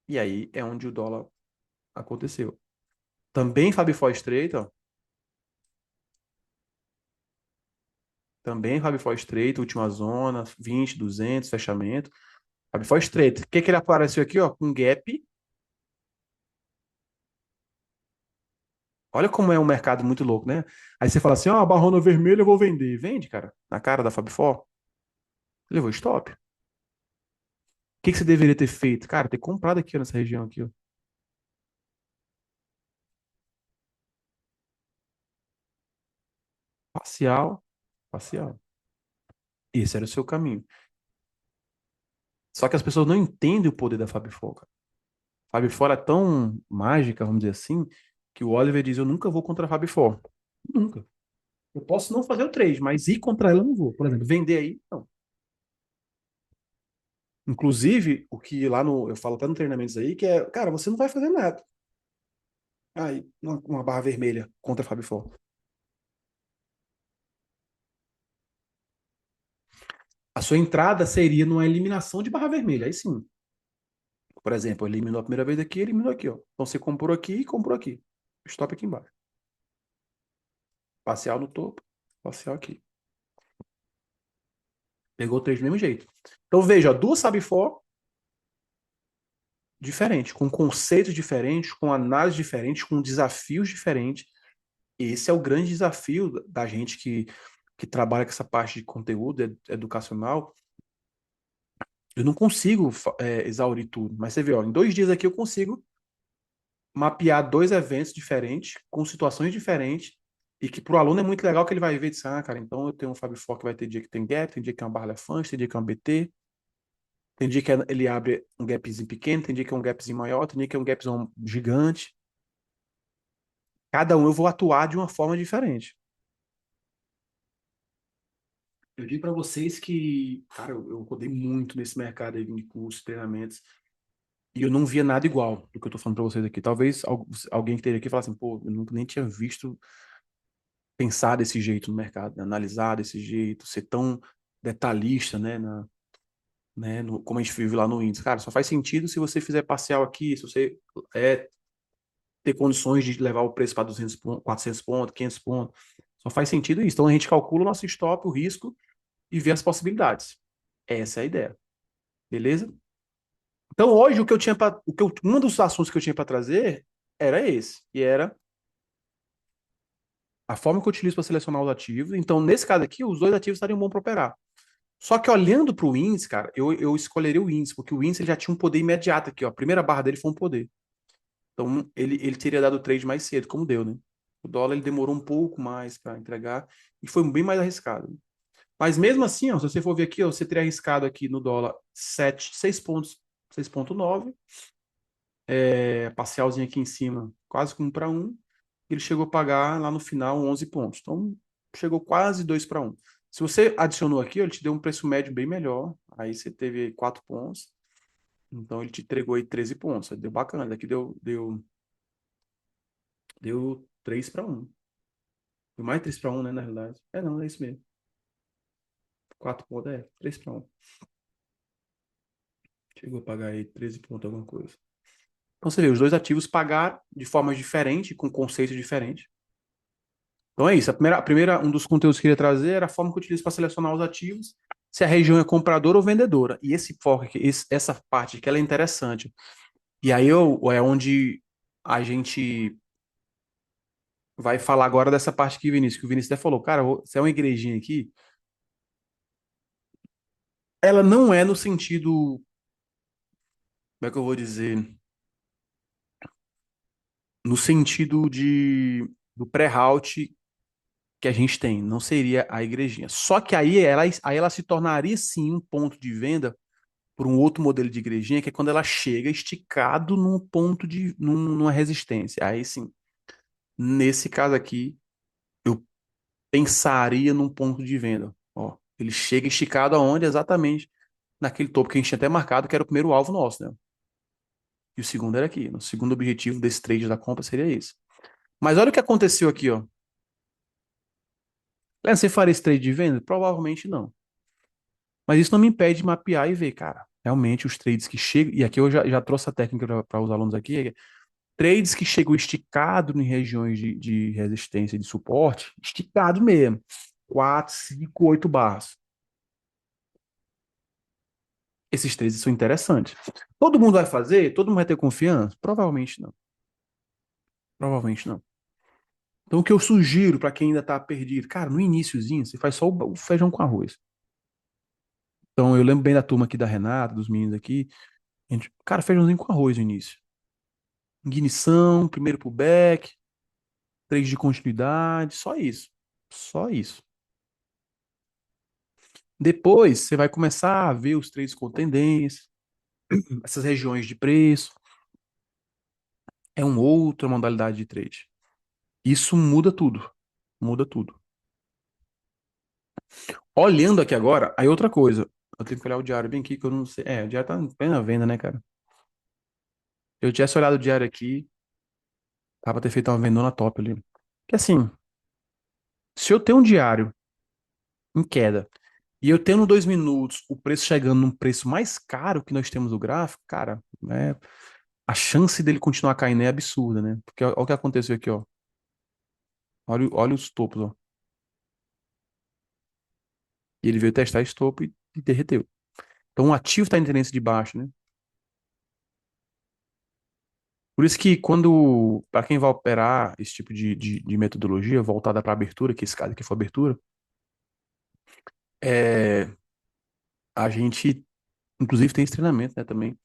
E aí é onde o dólar aconteceu. Também Fab Four estreita, ó. Também Fab Four estreita, última zona, 20, 200, fechamento. Fab Four estreita. O que que ele apareceu aqui, ó? Com gap. Olha como é um mercado muito louco, né? Aí você fala assim, ó, a barrona vermelha eu vou vender. Vende, cara, na cara da Fab Four. Levou stop. O que que você deveria ter feito? Cara, ter comprado aqui ó, nessa região aqui, ó. Parcial, parcial. Esse era o seu caminho. Só que as pessoas não entendem o poder da Fab Four, cara. Fab Four é tão mágica, vamos dizer assim, que o Oliver diz, eu nunca vou contra a Fab Four. Nunca. Eu posso não fazer o trade, mas ir contra ela eu não vou. Por exemplo, vender aí, não. Inclusive, o que lá no, eu falo até no treinamentos aí, que é, cara, você não vai fazer nada. Aí, uma barra vermelha contra a Fab Four. A sua entrada seria numa eliminação de barra vermelha. Aí sim. Por exemplo, eliminou a primeira vez aqui, eliminou aqui, ó. Então você comprou aqui e comprou aqui. Stop aqui embaixo. Parcial no topo, parcial aqui. Pegou o três do mesmo jeito. Então veja, ó, duas Sabifor diferentes, com conceitos diferentes, com análise diferentes, com desafios diferentes. Esse é o grande desafio da gente que trabalha com essa parte de conteúdo educacional. Eu não consigo exaurir tudo, mas você vê, ó, em 2 dias aqui eu consigo mapear dois eventos diferentes, com situações diferentes, e que para o aluno é muito legal que ele vai ver e diz, ah, cara, então eu tenho um Fab Four que vai ter dia que tem gap, tem dia que é uma barra elefante, tem dia que é uma BT, tem dia que ele abre um gapzinho pequeno, tem dia que é um gapzinho maior, tem dia que é um gapzinho gigante. Cada um eu vou atuar de uma forma diferente. Eu digo para vocês que, cara, eu rodei muito nesse mercado aí de cursos, treinamentos, e eu não via nada igual do que eu tô falando para vocês aqui. Talvez alguém que esteja aqui falasse assim, pô, eu nunca nem tinha visto pensar desse jeito no mercado, né? Analisar desse jeito, ser tão detalhista, como a gente vive lá no índice. Cara, só faz sentido se você fizer parcial aqui, se você é, ter condições de levar o preço para 200 pontos, 400 pontos, 500 pontos. Só faz sentido isso. Então a gente calcula o nosso stop, o risco e vê as possibilidades. Essa é a ideia. Beleza? Então, hoje, o que eu tinha para. Um dos assuntos que eu tinha para trazer era esse, e era a forma que eu utilizo para selecionar os ativos. Então, nesse caso aqui, os dois ativos estariam bons para operar. Só que olhando para o índice, cara, eu escolheria o índice, porque o índice ele já tinha um poder imediato aqui, ó. A primeira barra dele foi um poder. Então, ele teria dado o trade mais cedo, como deu, né? O dólar ele demorou um pouco mais para entregar e foi bem mais arriscado. Mas mesmo assim, ó, se você for ver aqui, ó, você teria arriscado aqui no dólar 6 pontos, 6,9, parcialzinho aqui em cima, quase com 1 para 1. Ele chegou a pagar lá no final 11 pontos. Então, chegou quase 2 para 1. Se você adicionou aqui, ó, ele te deu um preço médio bem melhor. Aí você teve 4 pontos. Então, ele te entregou aí 13 pontos. Deu bacana. Daqui deu 3 para 1. Deu mais 3 para 1, né, na realidade. Não, é isso mesmo. 4 pontos, 3 para 1. Chegou a pagar aí 13 pontos, alguma coisa. Então, você vê, os dois ativos pagaram de formas diferentes, com conceitos diferentes. Então é isso. Um dos conteúdos que eu queria trazer era a forma que eu utilizo para selecionar os ativos, se a região é compradora ou vendedora. E esse foco aqui, essa parte que ela é interessante. E aí é onde a gente vai falar agora dessa parte aqui, Vinícius, que o Vinícius até falou, cara, se é uma igrejinha aqui, ela não é no sentido, como é que eu vou dizer? No sentido do pré-route que a gente tem, não seria a igrejinha. Só que aí ela se tornaria sim um ponto de venda por um outro modelo de igrejinha, que é quando ela chega esticado num ponto numa resistência. Aí sim, nesse caso aqui, eu pensaria num ponto de venda. Ó, ele chega esticado aonde? Exatamente naquele topo que a gente tinha até marcado, que era o primeiro alvo nosso, né? E o segundo era aqui. O segundo objetivo desse trade da compra seria esse. Mas olha o que aconteceu aqui, ó. Leandro, você faria esse trade de venda? Provavelmente não. Mas isso não me impede de mapear e ver, cara. Realmente os trades que chegam, e aqui eu já trouxe a técnica para os alunos aqui, trades que chegam esticado em regiões de resistência e de suporte, esticado mesmo. 4, 5, 8 barras. Esses trades são interessantes. Todo mundo vai fazer? Todo mundo vai ter confiança? Provavelmente não. Provavelmente não. Então, o que eu sugiro para quem ainda está perdido, cara, no iníciozinho, você faz só o feijão com arroz. Então, eu lembro bem da turma aqui da Renata, dos meninos aqui. Cara, feijãozinho com arroz no início. Ignição, primeiro pullback, trade de continuidade, só isso. Só isso. Depois você vai começar a ver os trades com tendência, essas regiões de preço. É uma outra modalidade de trade. Isso muda tudo. Muda tudo. Olhando aqui agora, aí outra coisa. Eu tenho que olhar o diário bem aqui, que eu não sei. O diário tá em plena venda, né, cara? Eu tivesse olhado o diário aqui, tava pra ter feito uma vendona top ali. Que assim, se eu tenho um diário em queda e eu tenho no 2 minutos o preço chegando num preço mais caro que nós temos no gráfico, cara, a chance dele continuar caindo é absurda, né? Porque olha o que aconteceu aqui, ó. Olha os topos, ó. E ele veio testar esse topo e derreteu. Então o ativo está em tendência de baixo, né? Por isso que quando, para quem vai operar esse tipo de metodologia voltada para abertura, que esse caso aqui foi abertura, é, a gente, inclusive tem esse treinamento, né, também,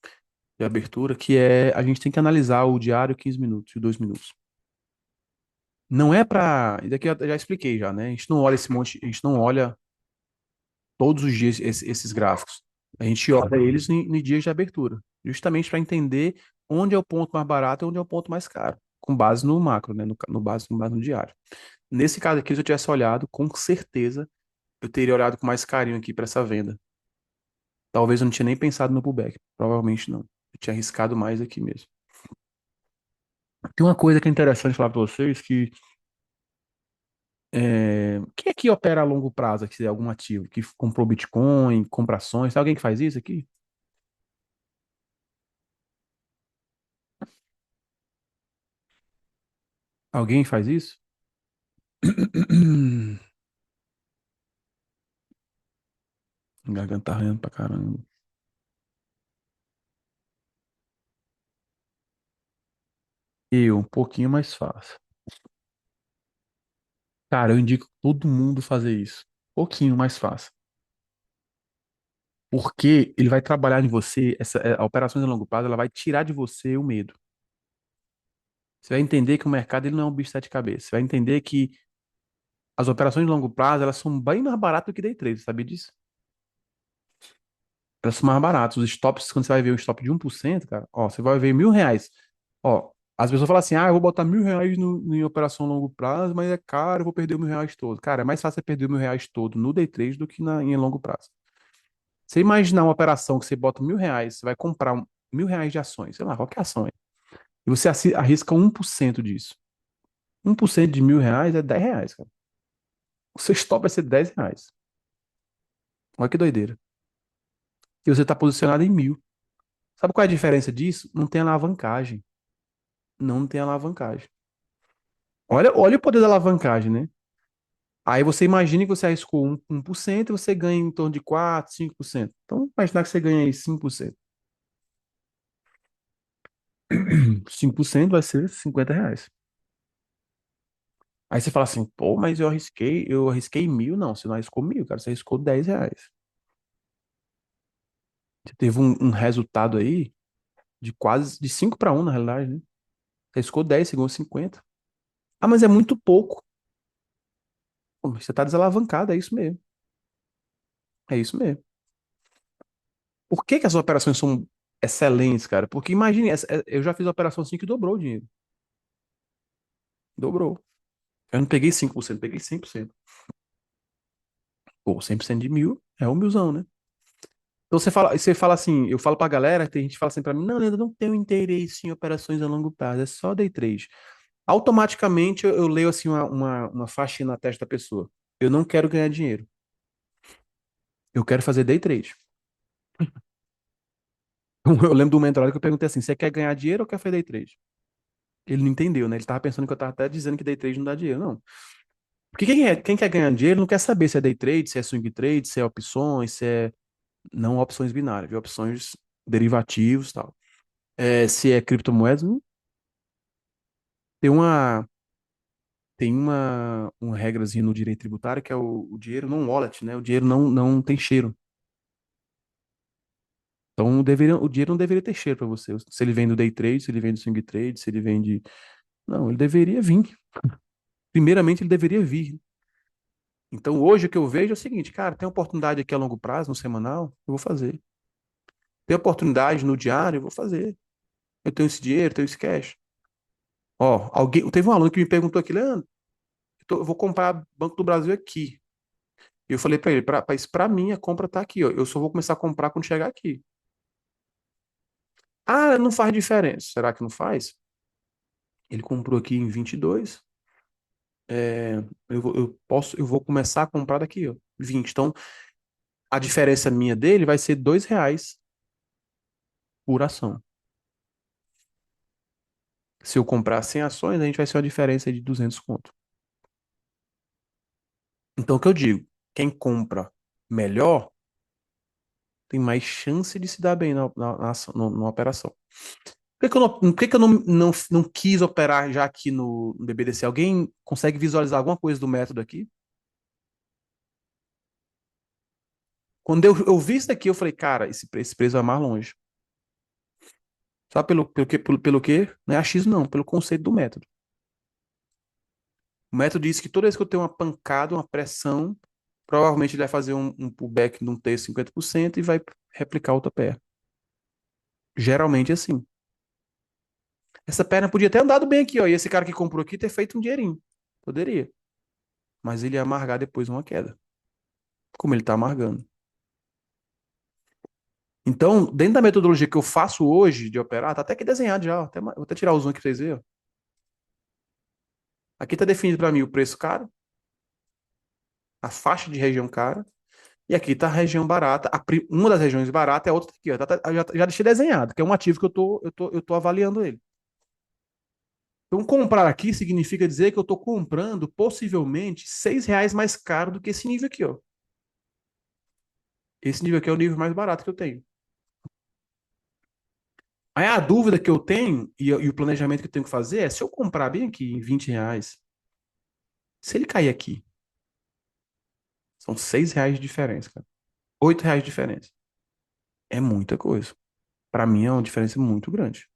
de abertura, que é, a gente tem que analisar o diário 15 minutos e 2 minutos. Não é para, isso aqui eu já expliquei já, né? A gente não olha esse monte, a gente não olha todos os dias esses gráficos. A gente olha eles em dias de abertura, justamente para entender onde é o ponto mais barato e onde é o ponto mais caro, com base no macro, né? No base no diário. Nesse caso aqui, se eu tivesse olhado, com certeza eu teria olhado com mais carinho aqui para essa venda. Talvez eu não tinha nem pensado no pullback, provavelmente não. Eu tinha arriscado mais aqui mesmo. Tem uma coisa que é interessante falar para vocês que quem aqui opera a longo prazo, aqui, algum ativo, que comprou Bitcoin, compra ações, tem alguém que faz isso aqui? Alguém faz isso? Garganta tá arranhando pra caramba. Um pouquinho mais fácil. Cara, eu indico todo mundo fazer isso. Um pouquinho mais fácil. Porque ele vai trabalhar em você, a operações a longo prazo, ela vai tirar de você o medo. Você vai entender que o mercado ele não é um bicho de sete cabeças. Você vai entender que as operações de longo prazo, elas são bem mais baratas do que day trade, sabia disso? Elas são mais baratas. Os stops, quando você vai ver um stop de 1%, cara, ó, você vai ver R$ 1.000. Ó, as pessoas falam assim, eu vou botar R$ 1.000 em operação a longo prazo, mas é caro, eu vou perder os R$ 1.000 todo. Cara, é mais fácil você perder os R$ 1.000 todo no day trade do que em longo prazo. Você imaginar uma operação que você bota R$ 1.000, você vai comprar R$ 1.000 de ações, sei lá, qualquer ação, e você arrisca 1% disso. 1% de R$ 1.000 é R$ 10, cara. O seu stop vai ser R$ 10. Olha que doideira. E você está posicionado em 1.000. Sabe qual é a diferença disso? Não tem alavancagem. Não tem alavancagem. Olha o poder da alavancagem, né? Aí você imagina que você arriscou 1% e você ganha em torno de 4, 5%. Então, imaginar que você ganha aí 5%. 5% vai ser R$ 50. Aí você fala assim, pô, mas eu arrisquei 1.000. Não, você não arriscou 1.000, cara, você arriscou R$ 10. Você teve um resultado aí de quase, de 5 para 1, na realidade, né? Você arriscou 10, você ganhou 50. Ah, mas é muito pouco. Pô, mas você tá desalavancado, é isso mesmo. É isso mesmo. Por que que as operações são excelentes, cara? Porque imagine, eu já fiz a operação assim que dobrou o dinheiro. Dobrou. Eu não peguei 5%, peguei 100%. Pô, 100% de 1.000 é um milzão, né? Então você fala assim, eu falo pra galera, tem gente que fala assim pra mim, não, Leandro, eu não tenho interesse em operações a longo prazo, é só day trade. Automaticamente eu leio assim uma faixinha na testa da pessoa. Eu não quero ganhar dinheiro, eu quero fazer day trade. Eu lembro do mentor que eu perguntei assim, você quer ganhar dinheiro ou quer fazer day trade? Ele não entendeu, né? Ele tava pensando que eu tava até dizendo que day trade não dá dinheiro, não. Porque quem quer ganhar dinheiro não quer saber se é day trade, se é swing trade, se é opções, se é não opções binárias, viu? Opções derivativos e tal. Se é criptomoedas, tem uma uma regrazinha no direito tributário que é o dinheiro não wallet, né? O dinheiro não tem cheiro. Então o dinheiro não deveria ter cheiro para você. Se ele vem do day trade, se ele vem do swing trade, se ele vem de. Não, ele deveria vir. Primeiramente, ele deveria vir. Então, hoje o que eu vejo é o seguinte, cara, tem oportunidade aqui a longo prazo, no semanal, eu vou fazer. Tem oportunidade no diário, eu vou fazer. Eu tenho esse dinheiro, tenho esse cash. Ó, teve um aluno que me perguntou aqui, Leandro, eu vou comprar Banco do Brasil aqui. E eu falei pra ele, pra mim a compra tá aqui, ó. Eu só vou começar a comprar quando chegar aqui. Ah, não faz diferença. Será que não faz? Ele comprou aqui em 22. Eu vou começar a comprar daqui, ó, 20. Então, a diferença minha dele vai ser R$ 2 por ação. Se eu comprar 100 ações, a gente vai ser uma diferença de 200 conto. Então, o que eu digo? Quem compra melhor tem mais chance de se dar bem na operação. Por que que eu não quis operar já aqui no BBDC? Alguém consegue visualizar alguma coisa do método aqui? Quando eu vi isso daqui, eu falei, cara, esse preço vai mais longe. Sabe pelo quê? Não é achismo, não, pelo conceito do método. O método diz que toda vez que eu tenho uma pancada, uma pressão, provavelmente ele vai fazer um pullback num terço, 50% e vai replicar outra perna. Geralmente é assim. Essa perna podia ter andado bem aqui, ó, e esse cara que comprou aqui ter feito um dinheirinho. Poderia. Mas ele ia amargar depois uma queda. Como ele tá amargando. Então, dentro da metodologia que eu faço hoje de operar, tá até aqui desenhado já, ó. Vou até tirar o zoom aqui pra vocês verem, ó. Aqui tá definido para mim o preço caro, a faixa de região cara, e aqui tá a região barata. Uma das regiões baratas é a outra aqui, ó. Já deixei desenhado, que é um ativo que eu tô avaliando ele. Então, comprar aqui significa dizer que eu estou comprando possivelmente R$ 6 mais caro do que esse nível aqui, ó. Esse nível aqui é o nível mais barato que eu tenho. Aí a dúvida que eu tenho e o planejamento que eu tenho que fazer é se eu comprar bem aqui em R$ 20, se ele cair aqui, são R$ 6 de diferença, cara. R$ 8 de diferença. É muita coisa. Para mim é uma diferença muito grande.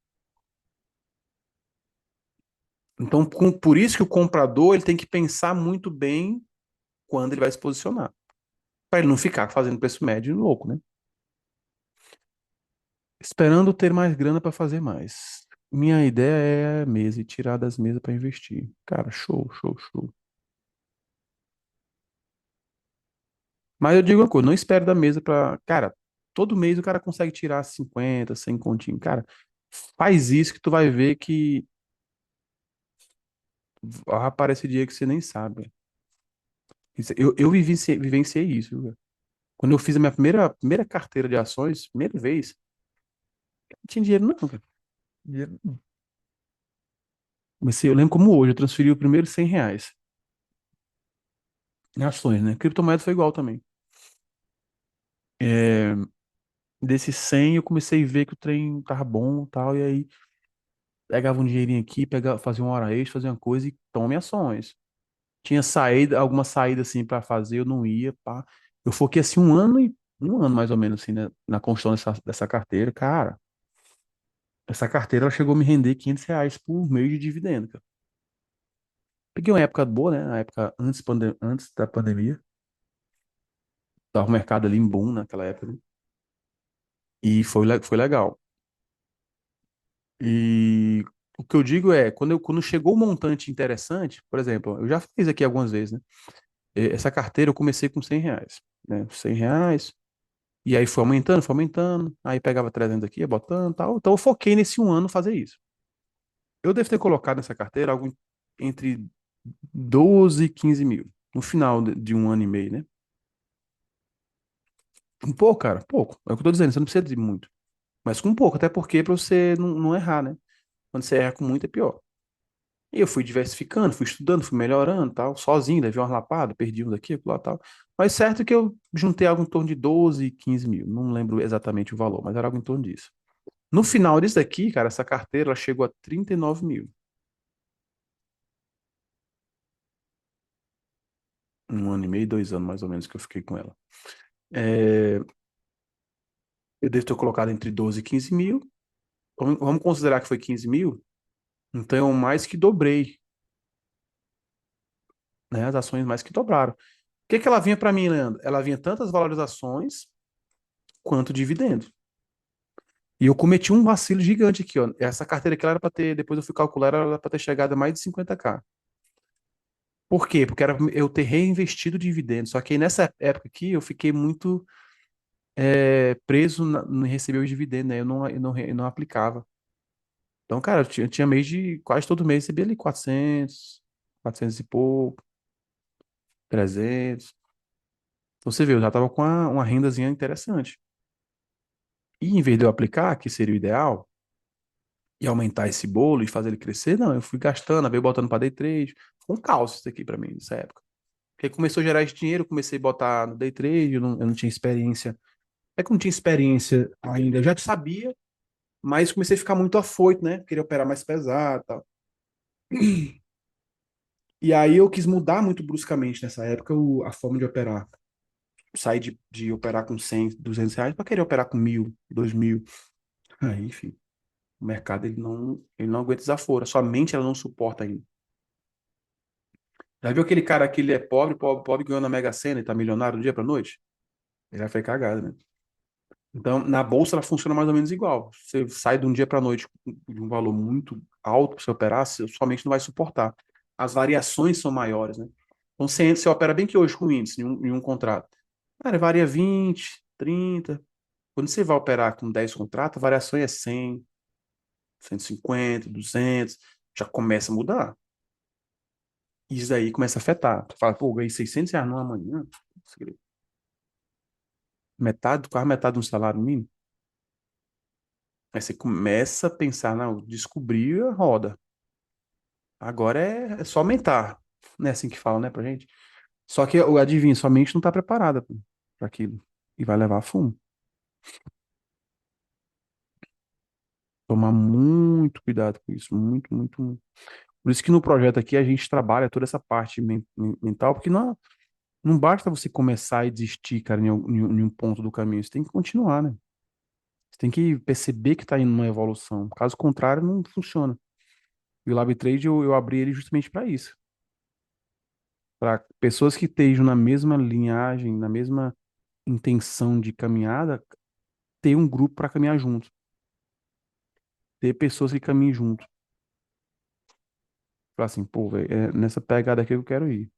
Então, por isso que o comprador ele tem que pensar muito bem quando ele vai se posicionar. Para ele não ficar fazendo preço médio louco, né? Esperando ter mais grana para fazer mais. Minha ideia é a mesa e tirar das mesas para investir. Cara, show, show, show. Mas eu digo uma coisa, não espere da mesa para, cara, todo mês o cara consegue tirar 50, 100 continho. Cara, faz isso que tu vai ver que vai aparecer dia que você nem sabe. Eu vivenciei isso, viu? Quando eu fiz a minha primeira carteira de ações, primeira vez, não tinha dinheiro não, cara. Dinheiro não. Comecei, eu lembro como hoje, eu transferi o primeiro R$ 100 em ações, né? Criptomoeda foi igual também. É, desses 100 eu comecei a ver que o trem tava bom e tal, e aí pegava um dinheirinho aqui, fazia uma hora extra, fazia uma coisa e tome ações. Tinha saída, alguma saída assim para fazer, eu não ia, pá. Eu foquei assim um ano mais ou menos assim, né, na construção dessa carteira, cara. Essa carteira ela chegou a me render R$ 500 por mês de dividendo, cara. Peguei uma época boa, né? Na época antes da pandemia. Tava o mercado ali em boom naquela época, né? E foi legal. E o que eu digo é, quando chegou um montante interessante, por exemplo, eu já fiz aqui algumas vezes, né? Essa carteira eu comecei com R$ 100, né? R$ 100, e aí foi aumentando, aí pegava 300 aqui, ia botando tal. Então eu foquei nesse um ano fazer isso. Eu devo ter colocado nessa carteira algo entre 12 e 15 mil, no final de um ano e meio, né? Um pouco, cara, pouco. É o que eu tô dizendo, você não precisa de muito. Mas com pouco, até porque pra você não errar, né? Quando você erra com muito é pior. E eu fui diversificando, fui estudando, fui melhorando, tal, sozinho, levei umas lapadas, perdi um daqui, lá, tal. Mas certo que eu juntei algo em torno de 12, 15 mil. Não lembro exatamente o valor, mas era algo em torno disso. No final disso daqui, cara, essa carteira ela chegou a 39 mil. Um ano e meio, 2 anos mais ou menos que eu fiquei com ela. É, eu devo ter colocado entre 12 e 15 mil. Vamos considerar que foi 15 mil. Então eu mais que dobrei, né? As ações mais que dobraram. O que que ela vinha para mim, Leandro? Ela vinha tantas valorizações quanto dividendo. E eu cometi um vacilo gigante aqui, ó. Essa carteira aqui ela era para ter, depois eu fui calcular, ela era para ter chegado a mais de 50K. Por quê? Porque era eu ter reinvestido dividendo. Só que aí nessa época aqui eu fiquei muito preso em receber os dividendos, né? Eu não aplicava. Então, cara, eu tinha mês de quase todo mês recebia ali 400 e pouco, 300. Então você vê, eu já tava com uma rendazinha interessante. E em vez de eu aplicar, que seria o ideal, e aumentar esse bolo e fazer ele crescer, não, eu fui gastando, veio botando para day trade. Foi um caos isso aqui para mim nessa época. Porque começou a gerar esse dinheiro, eu comecei a botar no day trade, eu não tinha experiência. É que eu não tinha experiência ainda, eu já sabia, mas comecei a ficar muito afoito, né? Queria operar mais pesado e tal. E aí eu quis mudar muito bruscamente nessa época a forma de operar. Sair de operar com 100, R$ 200 para querer operar com 1.000, 2.000. Aí, enfim, o mercado ele não aguenta desaforo. A sua mente ela não suporta ainda. Já viu aquele cara que ele é pobre, pobre, pobre, ganhou na Mega Sena e tá milionário do dia pra noite? Ele já foi cagado, né? Então, na bolsa ela funciona mais ou menos igual. Você sai de um dia para noite de um valor muito alto para você operar, sua mente não vai suportar. As variações são maiores, né? Então, você opera bem que hoje com índice em um contrato. Cara, varia 20, 30. Quando você vai operar com 10 contratos, a variação é 100, 150, 200. Já começa a mudar. Isso aí começa a afetar. Tu fala, pô, ganhei R$ 600 numa manhã. Metade, quase metade de um salário mínimo. Aí você começa a pensar, não, descobrir a roda. Agora é só aumentar. Não é assim que fala, né, pra gente? Só que, adivinha, sua mente não tá preparada para aquilo. E vai levar fumo. Tomar muito cuidado com isso, muito, muito, muito. Por isso que no projeto aqui a gente trabalha toda essa parte mental, porque não basta você começar e desistir, cara, em um ponto do caminho. Você tem que continuar, né? Você tem que perceber que está indo numa evolução. Caso contrário, não funciona. E o LabTrade eu abri ele justamente para isso. Para pessoas que estejam na mesma linhagem, na mesma intenção de caminhada, ter um grupo para caminhar junto. Ter pessoas que caminhem junto. Falar assim, pô, velho, é nessa pegada aqui que eu quero ir.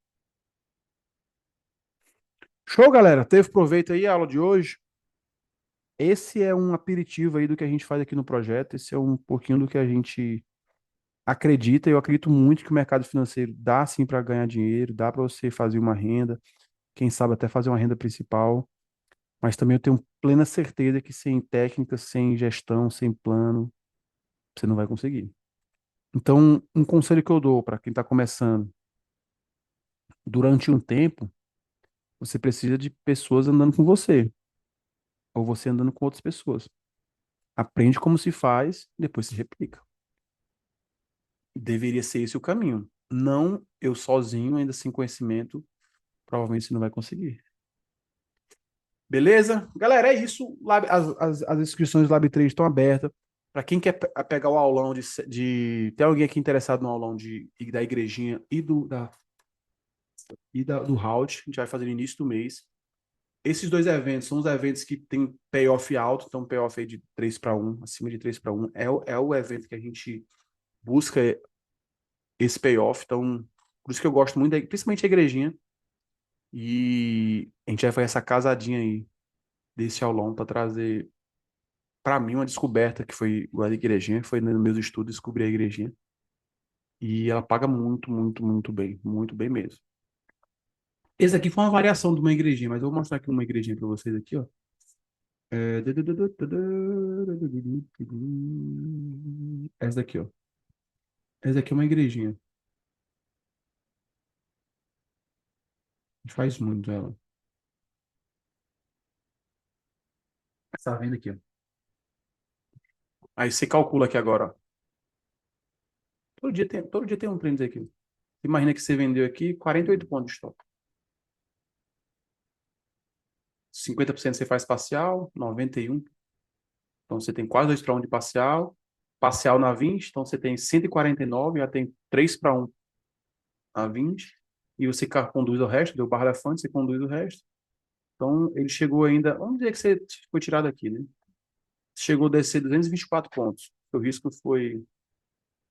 Show, galera. Teve proveito aí a aula de hoje. Esse é um aperitivo aí do que a gente faz aqui no projeto. Esse é um pouquinho do que a gente acredita. Eu acredito muito que o mercado financeiro dá sim para ganhar dinheiro, dá para você fazer uma renda, quem sabe até fazer uma renda principal. Mas também eu tenho plena certeza que sem técnica, sem gestão, sem plano, você não vai conseguir. Então, um conselho que eu dou para quem está começando, durante um tempo, você precisa de pessoas andando com você, ou você andando com outras pessoas. Aprende como se faz, depois se replica. Deveria ser esse o caminho. Não eu sozinho, ainda sem conhecimento, provavelmente você não vai conseguir. Beleza? Galera, é isso. As inscrições do Lab 3 estão abertas. Para quem quer pegar o aulão Tem alguém aqui interessado no aulão da igrejinha do Halt, a gente vai fazer no início do mês. Esses dois eventos são os eventos que tem payoff alto, então payoff aí de 3 para um, acima de 3 para um. É o evento que a gente busca esse payoff. Então, por isso que eu gosto muito, principalmente a igrejinha. E a gente vai fazer essa casadinha aí desse aulão para trazer para mim uma descoberta que foi igual a igrejinha, foi nos meus estudos descobri a igrejinha. E ela paga muito, muito, muito bem mesmo. Esse aqui foi uma variação de uma igrejinha, mas eu vou mostrar aqui uma igrejinha para vocês aqui, ó. Essa daqui, ó. Essa daqui é uma igrejinha. A gente faz muito ela. Essa venda aqui, ó. Aí você calcula aqui agora, ó. Todo dia tem um trem aqui. Imagina que você vendeu aqui 48 pontos de estoque. 50% você faz parcial, 91. Então você tem quase 2 para um de parcial. Parcial na 20, então você tem 149, já tem 3 para um a 20. E você conduz o resto, deu barra elefante, você conduz o resto. Então ele chegou ainda, vamos dizer que você foi tirado aqui, né? Chegou a descer 224 pontos. O risco foi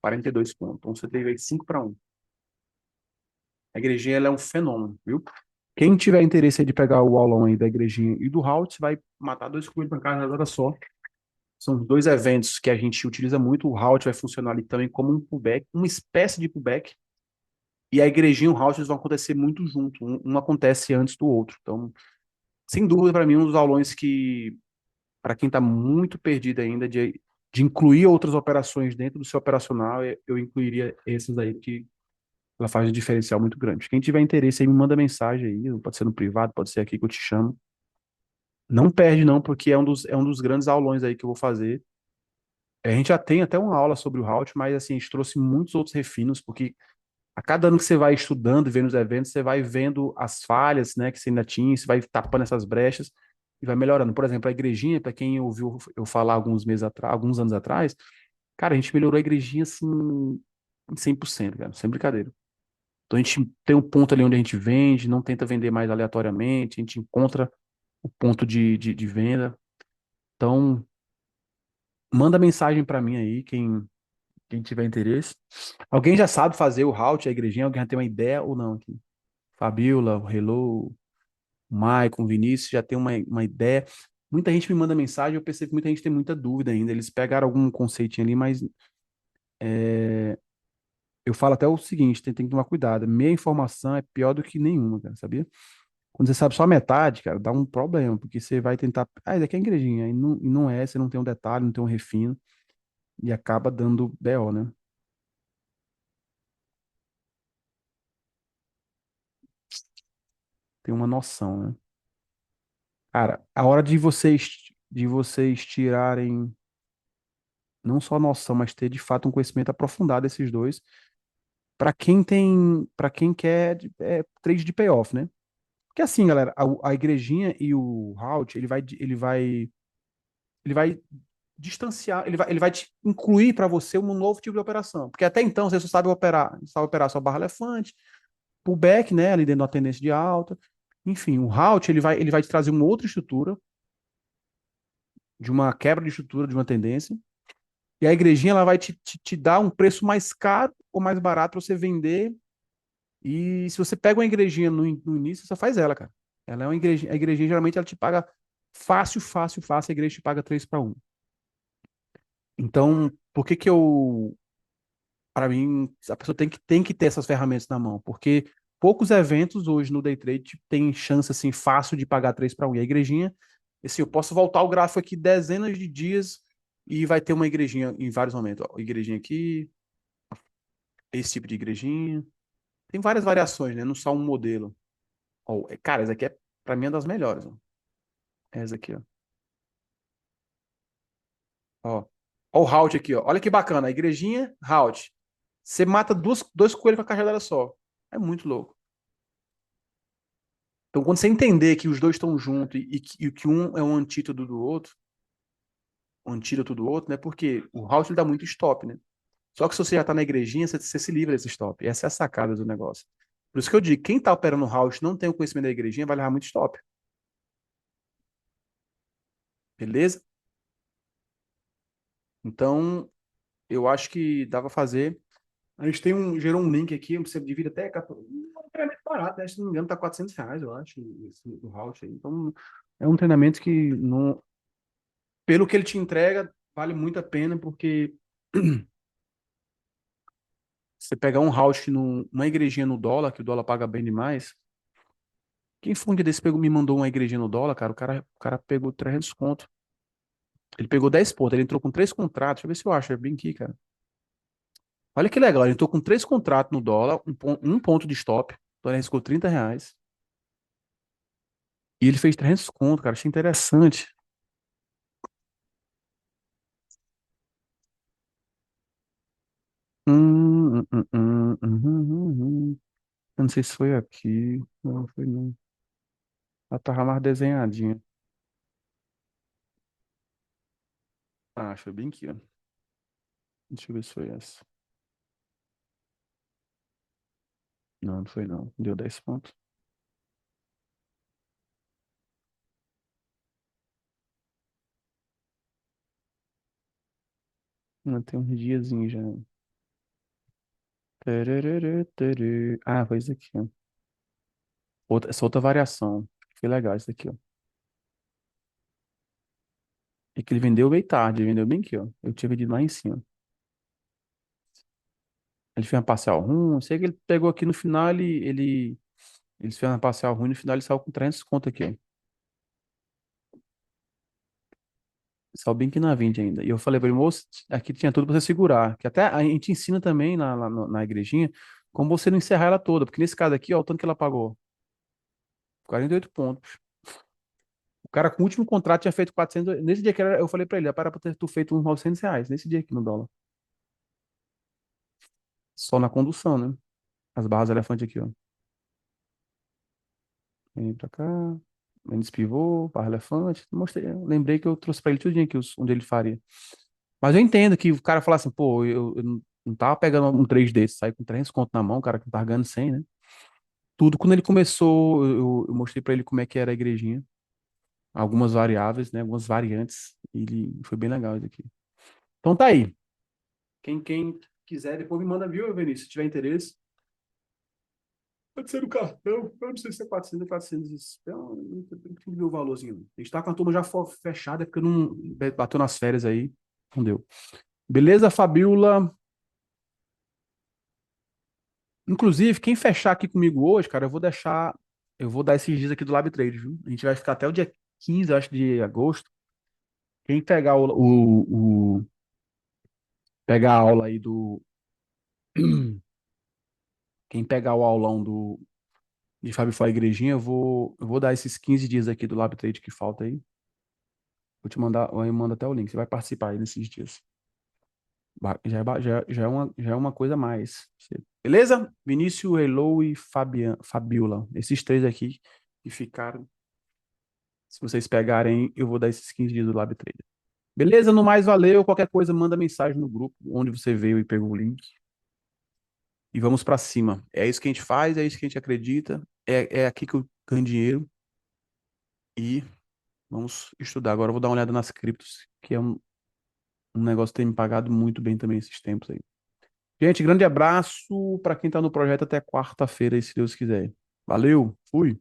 42 pontos. Então você teve aí 5 para um. A igrejinha ela é um fenômeno, viu? Quem tiver interesse aí de pegar o aulão aí da igrejinha e do Halt, vai matar dois coelhos na casa só. São dois eventos que a gente utiliza muito. O Halt vai funcionar ali também como um pullback, uma espécie de pullback. E a igrejinha e o Halt vão acontecer muito junto. Um acontece antes do outro. Então, sem dúvida, para mim, um dos aulões que, para quem está muito perdido ainda, de incluir outras operações dentro do seu operacional, eu incluiria esses aí, que ela faz um diferencial muito grande. Quem tiver interesse aí, me manda mensagem aí. Pode ser no privado, pode ser aqui que eu te chamo. Não perde, não, porque é um dos grandes aulões aí que eu vou fazer. A gente já tem até uma aula sobre o Halt, mas assim, a gente trouxe muitos outros refinos, porque a cada ano que você vai estudando e vendo os eventos, você vai vendo as falhas, né, que você ainda tinha, você vai tapando essas brechas e vai melhorando. Por exemplo, a igrejinha, para quem ouviu eu falar alguns meses atrás, alguns anos atrás, cara, a gente melhorou a igrejinha assim em 100%, cara, sem brincadeira. Então a gente tem um ponto ali onde a gente vende, não tenta vender mais aleatoriamente, a gente encontra o ponto de venda. Então, manda mensagem para mim aí, quem tiver interesse. Alguém já sabe fazer o route, a igrejinha? Alguém já tem uma ideia ou não aqui? Fabiola, o Hello, o Maicon, o Vinícius já tem uma ideia. Muita gente me manda mensagem, eu percebo que muita gente tem muita dúvida ainda. Eles pegaram algum conceitinho ali, mas eu falo até o seguinte: tem que tomar cuidado. Meia informação é pior do que nenhuma, cara, sabia? Quando você sabe só a metade, cara, dá um problema, porque você vai tentar. Ah, isso aqui é a igrejinha, e não é, você não tem um detalhe, não tem um refino, e acaba dando BO, né? Tem uma noção, né? Cara, a hora de vocês tirarem. não só noção, mas ter de fato um conhecimento aprofundado desses dois, para quem quer trade de payoff, né? Porque assim, galera, a igrejinha e o Halt, ele vai distanciar, ele vai te incluir para você um novo tipo de operação. Porque até então você só sabe operar sua barra elefante, pullback, né, ali dentro de uma tendência de alta. Enfim, o Halt, ele vai te trazer uma outra estrutura, de uma quebra de estrutura, de uma tendência. E a igrejinha, ela vai te dar um preço mais caro ou mais barato para você vender. E se você pega uma igrejinha no início, você faz ela, cara. Ela é uma igrejinha, a igrejinha geralmente ela te paga fácil, fácil, fácil, a igreja te paga 3 para um. Então, por que que eu, para mim, a pessoa tem que ter essas ferramentas na mão? Porque poucos eventos hoje no day trade têm chance assim fácil de pagar 3 para um. E a igrejinha, assim, eu posso voltar o gráfico aqui dezenas de dias e vai ter uma igrejinha em vários momentos. Ó, igrejinha aqui, esse tipo de igrejinha. Tem várias variações, né? Não só um modelo. Ó, cara, essa aqui é, para mim, é das melhores. Ó. Essa aqui, ó. Ó, ó o Halt aqui, ó. Olha que bacana. A igrejinha, Halt. Você mata dois coelhos com a cajadada só. É muito louco. Então, quando você entender que os dois estão juntos e que um é um antídoto do outro, né? Porque o Halt ele dá muito stop, né? Só que se você já tá na igrejinha, você se livra desse stop. Essa é a sacada do negócio. Por isso que eu digo, quem tá operando o Halt não tem o conhecimento da igrejinha, vai levar muito stop. Beleza? Então, eu acho que dá pra fazer. A gente gerou um link aqui, você divide até. Um treinamento barato, né? Se não me engano, tá R$ 400, eu acho, o Halt aí. Então, é um treinamento que, não, pelo que ele te entrega, vale muito a pena, porque você pegar um Halt numa igrejinha no dólar, que o dólar paga bem demais. Quem foi um dia desse me mandou uma igrejinha no dólar, cara? O cara pegou 300 conto. Ele pegou 10 pontos, ele entrou com 3 contratos. Deixa eu ver se eu acho, é bem aqui, cara. Olha que legal, ele entrou com 3 contratos no dólar, um ponto de stop. Então ele arriscou R$ 30. E ele fez 300 conto, cara. Achei interessante. Eu não sei se foi aqui. Não, foi não. Ela tava mais desenhadinha. Ah, foi bem aqui, ó. Deixa eu ver se foi essa. Não, não foi não. Deu 10 pontos. Não, tem uns diazinhos já. Tararara, tarê. Ah, foi isso aqui, ó. Essa outra variação. Foi legal isso aqui, ó. É que ele vendeu bem tarde, ele vendeu bem aqui, ó. Eu tinha vendido lá em cima. Ele fez uma parcial ruim. Sei que ele pegou aqui no final, ele fez uma parcial ruim, no final ele saiu com 300 conto aqui, ó. Saiu bem que na 20 ainda. E eu falei pra ele, moço, aqui tinha tudo pra você segurar. Que até a gente ensina também lá na igrejinha como você não encerrar ela toda. Porque nesse caso aqui, ó, o tanto que ela pagou. 48 pontos. O cara com o último contrato tinha feito 400. Nesse dia que eu falei pra ele, para pra ter tu feito uns R$ 900. Nesse dia aqui no dólar. Só na condução, né? As barras elefante aqui, ó. Vem pra cá. Menos pivô, barra elefante. Mostrei, eu lembrei que eu trouxe pra ele tudinho aqui, onde ele faria. Mas eu entendo que o cara fala assim, pô, eu não tava pegando um trade desse, saí com 300 conto na mão, o cara que tava ganhando 100, né? Tudo, quando ele começou, eu mostrei pra ele como é que era a igrejinha, algumas variáveis, né? Algumas variantes, e ele foi bem legal isso aqui. Então tá aí. Quem quiser, depois me manda, viu, Vinícius? Se tiver interesse. Pode ser no cartão. Eu não sei se é 400 ou 400. Eu tenho que ver o valorzinho. A gente tá com a turma já fechada, é porque não bateu nas férias aí. Não deu. Beleza, Fabiola? Inclusive, quem fechar aqui comigo hoje, cara, eu vou dar esses dias aqui do Lab Trade, viu? A gente vai ficar até o dia 15, acho, de agosto. Quem pegar pegar a aula aí do, quem pegar o aulão de Fábio Fly Igrejinha, eu vou dar esses 15 dias aqui do Lab Trade que falta aí. Vou te mandar, eu mando até o link, você vai participar aí nesses dias. Já é uma coisa a mais. Beleza? Vinícius, Elo e Fabiola. Esses três aqui que ficaram. Se vocês pegarem, eu vou dar esses 15 dias do Lab Trader. Beleza? No mais, valeu. Qualquer coisa, manda mensagem no grupo onde você veio e pegou o link. E vamos para cima. É isso que a gente faz, é isso que a gente acredita. É aqui que eu ganho dinheiro. E vamos estudar. Agora eu vou dar uma olhada nas criptos, que é um negócio que tem me pagado muito bem também esses tempos aí. Gente, grande abraço para quem está no projeto até quarta-feira, se Deus quiser. Valeu, fui.